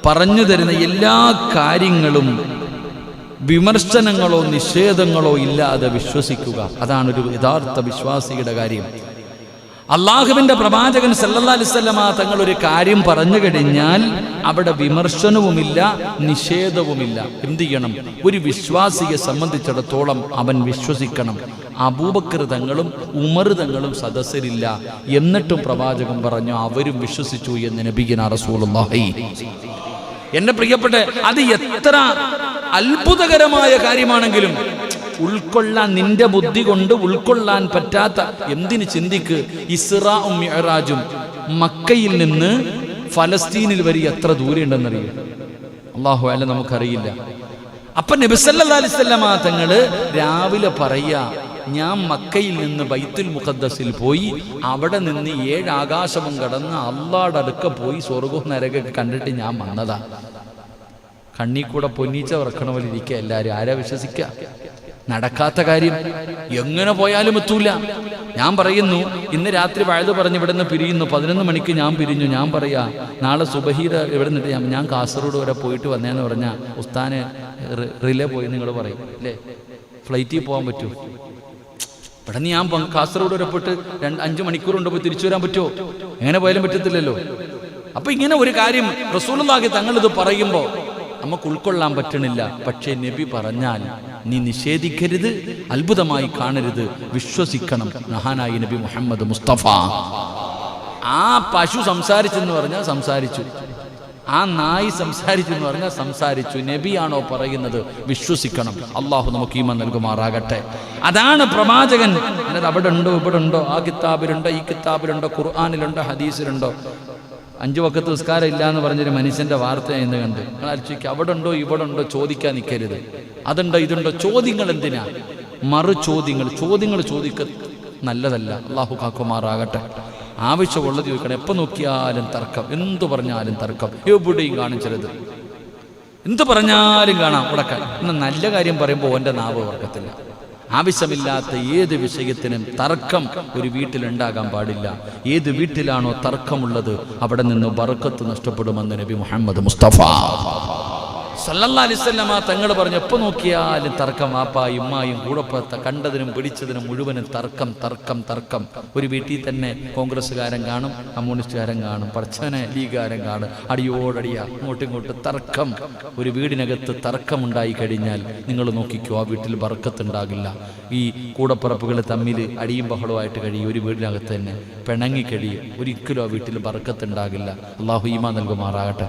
പറഞ്ഞു തരുന്ന എല്ലാ കാര്യങ്ങളും വിമർശനങ്ങളോ നിഷേധങ്ങളോ ഇല്ലാതെ വിശ്വസിക്കുക. അതാണ് ഒരു യഥാർത്ഥ വിശ്വാസിയുടെ കാര്യം. അള്ളാഹുവിൻ്റെ പ്രവാചകൻ സല്ലല്ലാഹു അലൈഹി വസല്ലമ തങ്ങൾ ഒരു കാര്യം പറഞ്ഞു കഴിഞ്ഞാൽ അവിടെ വിമർശനവുമില്ല, നിഷേധവുമില്ല. എന്ത് ചെയ്യണം? ഒരു വിശ്വാസിയെ സംബന്ധിച്ചിടത്തോളം അവൻ വിശ്വസിക്കണം. അബൂബക്കർ തങ്ങളും ഉമർ തങ്ങളും സദസ്സിലില്ല, എന്നിട്ടും പ്രവാചകൻ പറഞ്ഞു അവരും വിശ്വസിച്ചു എന്ന് നബിയുനാ റസൂലുള്ളാഹി. എന്റെ പ്രിയപ്പെട്ട, അത് എത്ര അത്ഭുതകരമായ കാര്യമാണെങ്കിലും ഉൾക്കൊള്ളാൻ, നിന്റെ ബുദ്ധി കൊണ്ട് ഉൾക്കൊള്ളാൻ പറ്റാത്ത, എന്തിന് ചിന്തിക്ക്, ഇസ്റാഉം മിഅ്റാജും മക്കയിൽ നിന്ന് ഫലസ്തീനിൽ വരെ എത്ര ദൂരം ഉണ്ടെന്നറിയും. അല്ലാഹു അല്ല, നമുക്കറിയില്ല. അപ്പൊ നബി സല്ലല്ലാഹു അലൈഹി വസല്ലമ തങ്ങള് രാവിലെ പറയാ, ഞാൻ മക്കയിൽ നിന്ന് ബൈത്തുൽ മുഖദ്ദസിൽ പോയി, അവിടെ നിന്ന് 7 ആകാശവും കടന്ന് അള്ളാഹുടെ അടുക്ക പോയി സ്വർഗവും നരകമൊക്കെ കണ്ടിട്ട് ഞാൻ വന്നതാ. കണ്ണി കൂടെ പൊന്നീച്ച ഉറക്കണ പോലെ ഇരിക്കുക എല്ലാവരും. ആരാ വിശ്വസിക്കുക? നടക്കാത്ത കാര്യം, എങ്ങനെ പോയാലും എത്തൂല. ഞാൻ പറയുന്നു, ഇന്ന് രാത്രി വഴുത് പറഞ്ഞ് ഇവിടെ നിന്ന് പിരിയുന്നു, 11 മണിക്ക് ഞാൻ പിരിഞ്ഞു. ഞാൻ പറയാ, നാളെ സുബഹീർ ഇവിടെ നിന്നിട്ട് ഞാൻ കാസർഗോഡ് വരെ പോയിട്ട് വന്നേന്ന് പറഞ്ഞാൽ ഉസ്താന് റിലേ പോയി നിങ്ങൾ പറയും അല്ലേ, ഫ്ലൈറ്റിൽ പോകാൻ പറ്റൂ? ഇവിടെ നിന്ന് ഞാൻ കാസർഗോഡ് വരെ പോയിട്ട് 5 മണിക്കൂർ കൊണ്ട് പോയി തിരിച്ചു വരാൻ പറ്റുമോ? എങ്ങനെ പോയാലും പറ്റത്തില്ലല്ലോ. അപ്പൊ ഇങ്ങനെ ഒരു കാര്യം റസൂലുള്ളാഹി തങ്ങൾ ഇത് പറയുമ്പോൾ നമുക്ക് ഉൾക്കൊള്ളാൻ പറ്റണില്ല. പക്ഷേ നബി പറഞ്ഞാൽ നീ നിഷേധിക്കരുത്, അത്ഭുതമായി കാണരുത്, വിശ്വസിക്കണം. മഹാനായി നബി മുഹമ്മദ് മുസ്തഫ. ആ പശു സംസാരിച്ചെന്ന് പറഞ്ഞാൽ സംസാരിച്ചു, ആ നായി സംസാരിച്ചു എന്ന് പറഞ്ഞാൽ സംസാരിച്ചു. നബിയാണോ പറയുന്നത്? വിശ്വസിക്കണം. അള്ളാഹു നമുക്ക് ഈമാൻ നൽകുമാറാകട്ടെ. അതാണ് പ്രവാചകൻ. അല്ലാതെ അവിടെ ഉണ്ടോ ഇവിടെ ഉണ്ടോ, ആ കിതാബിലുണ്ടോ ഈ കിതാബിലുണ്ടോ, ഖുർആനിലുണ്ടോ ഹദീസിലുണ്ടോ, 5 വഖത്ത് നിസ്കാരം ഇല്ല എന്ന് പറഞ്ഞൊരു മനുഷ്യന്റെ വാർത്ത എന്ന് കണ്ട് നിങ്ങൾ ആലോചിക്കുക. അവിടെ ഉണ്ടോ ഇവിടെ ഉണ്ടോ ചോദിക്കാൻ നിൽക്കരുത്. അതുണ്ടോ ഇതുണ്ടോ ചോദ്യങ്ങൾ എന്തിനാ? ചോദ്യങ്ങൾ ചോദിക്ക നല്ലതല്ല. അള്ളാഹു കാക്കുമാറാകട്ടെ. ആവശ്യമുള്ളത് ചോദിക്കണം. എപ്പോൾ നോക്കിയാലും തർക്കം, എന്തു പറഞ്ഞാലും തർക്കം, എവിടെയും കാണും ചിലത്. എന്ത് പറഞ്ഞാലും കാണാം ഉടക്കാൻ. എന്നാൽ നല്ല കാര്യം പറയുമ്പോൾ ഓൻ്റെ നാവ് വർക്കത്തില്ല. ആവശ്യമില്ലാത്ത ഏത് വിഷയത്തിനും തർക്കം ഒരു വീട്ടിലുണ്ടാകാൻ പാടില്ല. ഏത് വീട്ടിലാണോ തർക്കമുള്ളത് അവിടെ നിന്ന് ബർക്കത്ത് നഷ്ടപ്പെടുമെന്ന് നബി മുഹമ്മദ് മുസ്തഫ സല്ലല്ലാഹു അലൈഹി വസല്ലമ തങ്ങൾ പറഞ്ഞു. എപ്പോൾ നോക്കിയാലും തർക്കം. വാപ്പായും ഉമ്മായും കൂടപ്പുറത്ത് കണ്ടതിനും പിടിച്ചതിനും മുഴുവനും തർക്കം തർക്കം തർക്കം. ഒരു വീട്ടിൽ തന്നെ കോൺഗ്രസ്സുകാരൻ കാണും, കമ്മ്യൂണിസ്റ്റുകാരൻ കാണും, പടച്ചവനെ ലീഗുകാരൻ കാണും. അടിയോടടിയാ അങ്ങോട്ടും ഇങ്ങോട്ടും തർക്കം. ഒരു വീടിനകത്ത് തർക്കമുണ്ടായി കഴിഞ്ഞാൽ നിങ്ങൾ നോക്കിക്കോ, ആ വീട്ടിൽ ബർക്കത്തുണ്ടാകില്ല. ഈ കൂടപ്പുറപ്പുകൾ തമ്മിൽ അടിയും ബഹളമായിട്ട് കഴിയും, ഒരു വീടിനകത്ത് തന്നെ പിണങ്ങി കഴിയും. ഒരിക്കലും ആ വീട്ടിൽ ബർക്കത്തുണ്ടാകില്ല. അള്ളാഹു ഈമാൻ നൽകുമാറാകട്ടെ.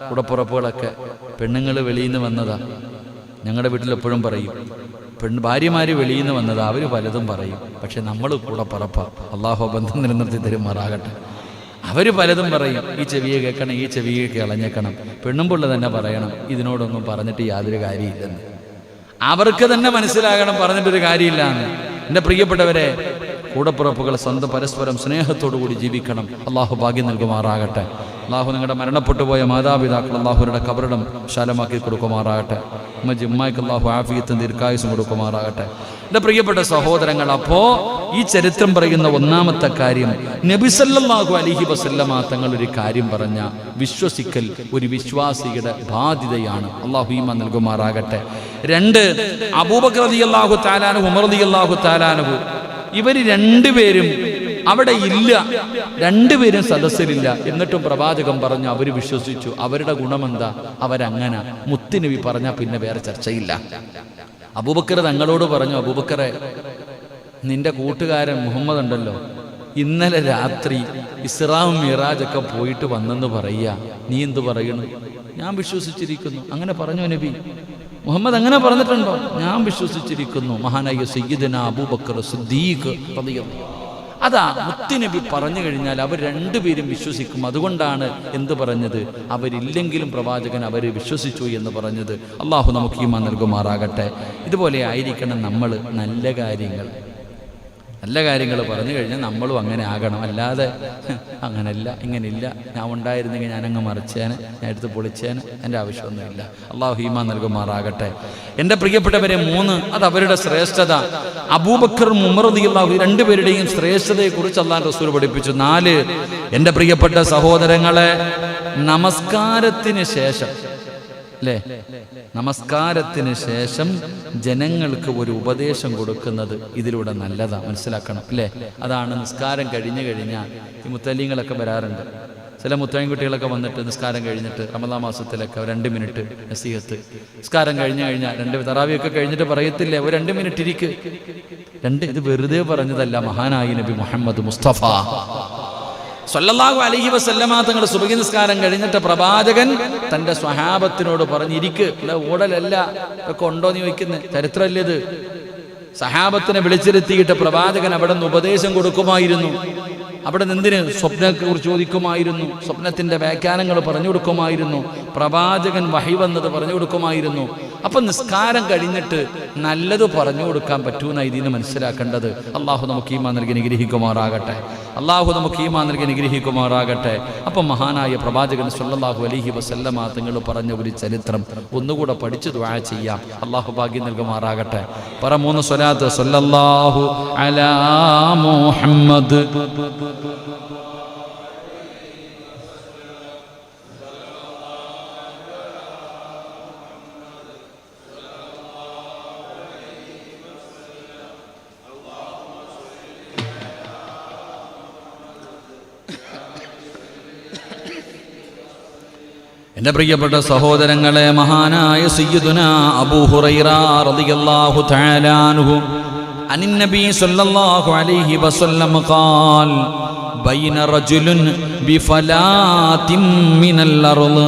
കൂടപ്പുറപ്പുകളൊക്കെ പെണ്ണുങ്ങൾ വെളിയിൽ നിന്ന് വന്നതാ. ഞങ്ങളുടെ വീട്ടിൽ എപ്പോഴും പറയും, ഭാര്യമാര് വെളിയിൽ നിന്ന് വന്നതാ. അവർ പലതും പറയും, പക്ഷെ നമ്മൾ കൂടപ്പുറപ്പ. അള്ളാഹു ബന്ധം നിലനിർത്തി തരുമാറാകട്ടെ. അവർ പലതും പറയും. ഈ ചെവിയെ കേൾക്കണം, ഈ ചെവിയെ കളഞ്ഞേക്കണം. പെണ്ണുമ്പുള്ള തന്നെ പറയണം, ഇതിനോടൊന്നും പറഞ്ഞിട്ട് യാതൊരു കാര്യമില്ലെന്ന്. അവർക്ക് തന്നെ മനസ്സിലാകണം പറഞ്ഞിട്ടൊരു കാര്യമില്ലാന്ന്. എൻ്റെ പ്രിയപ്പെട്ടവരെ, കൂടപ്പുറപ്പുകൾ സ്വന്തം പരസ്പരം സ്നേഹത്തോടു കൂടി ജീവിക്കണം. അള്ളാഹു ഭാഗ്യം നൽകുമാറാകട്ടെ. അള്ളാഹു നിങ്ങളുടെ മരണപ്പെട്ടു പോയ മാതാപിതാക്കൾ അള്ളാഹുരുടെ കബറിടം വിശാലമാക്കി കൊടുക്കുമാറാകട്ടെ. ഉമ്മയ്ക്ക് അള്ളാഹു ആഫിയത്തും ദീർഘായുസും കൊടുക്കുമാറാകട്ടെ. എൻ്റെ പ്രിയപ്പെട്ട സഹോദരങ്ങൾ, അപ്പോൾ ഈ ചരിത്രം പറയുന്ന ഒന്നാമത്തെ കാര്യം, നബി സല്ലല്ലാഹു അലൈഹി വസല്ലമ തങ്ങൾ ഒരു കാര്യം പറഞ്ഞ വിശ്വസിക്കൽ ഒരു വിശ്വാസിയുടെ ബാധ്യതയാണ്. അള്ളാഹു ഈമാൻ നൽകുമാറാകട്ടെ. 2, അബൂബക്കർ റളിയല്ലാഹു തആല അൻഹു, ഉമർ റളിയല്ലാഹു തആല അൻഹു, ഇവർ രണ്ടുപേരും അവിടെ ഇല്ല, രണ്ടുപേരും സദസ്സിലില്ല. എന്നിട്ടും പ്രവാചകൻ പറഞ്ഞു, അവർ വിശ്വസിച്ചു. അവരുടെ ഗുണമെന്താ? അവരങ്ങനെ. മുത്തുനബി പറഞ്ഞാൽ പിന്നെ വേറെ ചർച്ചയില്ല. അബൂബക്കർ തങ്ങളോട് പറഞ്ഞു, അബൂബക്കറെ, നിന്റെ കൂട്ടുകാരൻ മുഹമ്മദ് ഉണ്ടല്ലോ, ഇന്നലെ രാത്രി ഇസ്രാവും മിറാജൊക്കെ പോയിട്ട് വന്നെന്ന് പറയുക. നീ എന്ത് പറയണു? ഞാൻ വിശ്വസിച്ചിരിക്കുന്നു. അങ്ങനെ പറഞ്ഞു നബി മുഹമ്മദ്. അങ്ങനെ പറഞ്ഞിട്ടുണ്ടോ? ഞാൻ വിശ്വസിച്ചിരിക്കുന്നു. മഹാനായ സയ്യിദന അബൂബക്കർ സിദ്ദീഖ് റളിയല്ലാഹു. അതാ മുത്തുനബി പറഞ്ഞു കഴിഞ്ഞാൽ അവർ രണ്ടുപേരും വിശ്വസിക്കും. അതുകൊണ്ടാണ് എന്ത് പറഞ്ഞത്? അവരില്ലെങ്കിലും പ്രവാചകൻ അവർ വിശ്വസിച്ചു എന്ന് പറഞ്ഞത്. അള്ളാഹു നമുക്ക് ഈമാൻ നൽകുമാറാകട്ടെ. ഇതുപോലെ ആയിരിക്കണം നമ്മൾ. നല്ല കാര്യങ്ങൾ പറഞ്ഞു കഴിഞ്ഞാൽ നമ്മളും അങ്ങനെ ആകണം. അല്ലാതെ അങ്ങനല്ല ഇങ്ങനെയില്ല, ഞാൻ ഉണ്ടായിരുന്നെങ്കിൽ ഞാനങ്ങ് മറിച്ചേനെ, ഞാൻ എടുത്ത് പൊളിച്ചേനെ, എൻ്റെ ആവശ്യമൊന്നുമില്ല. അള്ളാഹു ഈമാൻ നൽകുമാറാകട്ടെ. എൻ്റെ പ്രിയപ്പെട്ടവരെ, 3, അത് അവരുടെ ശ്രേഷ്ഠത. അബൂബക്കറും ഉമർ റളിയല്ലാഹു രണ്ടുപേരുടെയും ശ്രേഷ്ഠതയെക്കുറിച്ച് അല്ലാഹു റസൂൽ പഠിപ്പിച്ചു. 4, എൻ്റെ പ്രിയപ്പെട്ട സഹോദരങ്ങളെ, നമസ്കാരത്തിന് ശേഷം നമസ്കാരത്തിന് ശേഷം ജനങ്ങൾക്ക് ഒരു ഉപദേശം കൊടുക്കുന്നത് ഇതിലൂടെ നല്ലതാ. മനസ്സിലാക്കണം അല്ലേ? അതാണ് നിസ്കാരം കഴിഞ്ഞു കഴിഞ്ഞാൽ ഈ മുത്തല്ലിങ്ങളൊക്കെ വരാറുണ്ട്. ചില മുത്തലിംകുട്ടികളൊക്കെ വന്നിട്ട് നിസ്കാരം കഴിഞ്ഞിട്ട് റമദാൻ മാസത്തിലൊക്കെ 2 മിനിറ്റ് നസീഹത്ത്. നിസ്കാരം കഴിഞ്ഞു കഴിഞ്ഞാൽ 2 തറാവിയൊക്കെ കഴിഞ്ഞിട്ട് പറയത്തില്ലേ, ഒരു 2 മിനിറ്റ് ഇരിക്ക്. ഇത് വെറുതെ പറഞ്ഞതല്ല. മഹാനായി നബി മുഹമ്മദ് മുസ്തഫ സല്ലല്ലാഹു അലൈഹി വസല്ലമ തങ്ങളുടെ സുബഹി നിസ്കാരം കഴിഞ്ഞിട്ട് പ്രവാചകൻ തന്റെ സ്വഹാബത്തിനോട് പറഞ്ഞിരിക്ക്. ഓടലല്ല, ഒക്കെ ഉണ്ടോ എന്ന് ചോദിക്കുന്നത് ചരിത്രമല്ലേ ഇത്. സഹാബത്തിനെ വിളിച്ചിരുത്തിയിട്ട് പ്രവാചകൻ അവിടെ നിന്ന് ഉപദേശം കൊടുക്കുമായിരുന്നു. അവിടെ നിന്തിന് സ്വപ്നത്തെ കുറിച്ച് ചോദിക്കുമായിരുന്നു, സ്വപ്നത്തിന്റെ വ്യാഖ്യാനങ്ങൾ പറഞ്ഞു കൊടുക്കുമായിരുന്നു, പ്രവാചകൻ വഹി വന്നത് പറഞ്ഞു കൊടുക്കുമായിരുന്നു. അപ്പൊ നിസ്കാരം കഴിഞ്ഞിട്ട് നല്ലത് പറഞ്ഞു കൊടുക്കാൻ പറ്റൂന്ന ഇതിന് മനസ്സിലാക്കേണ്ടത്. അള്ളാഹു നമുക്ക് ഈമാൻ നൽകി നിഗ്രഹിക്കുമാറാകട്ടെ. അപ്പൊ മഹാനായ പ്രവാചകൻ സല്ലല്ലാഹു അലൈഹി വസല്ലമ തങ്ങൾ പറഞ്ഞ ഒരു ചരിത്രം ഒന്നുകൂടെ പഠിച്ചു ദുആ ചെയ്യാം. അള്ളാഹു ഭാഗ്യം നൽകുമാറാകട്ടെ. 3 സ്വലാത്ത്. സല്ലല്ലാഹു അലാ മുഹമ്മദ്. എൻ്റെ പ്രിയപ്പെട്ട സഹോദരങ്ങളെ, മഹാനായ സയ്യിദുനാ അബൂ ഹുറൈറ റളിയല്ലാഹു തആല അൻഹു അനിന്നബി സല്ലല്ലാഹു അലൈഹി വസല്ലം ഖാൽ ബൈന റജുലുൻ ബിഫലാത്തിൻ മിനൽ അർള്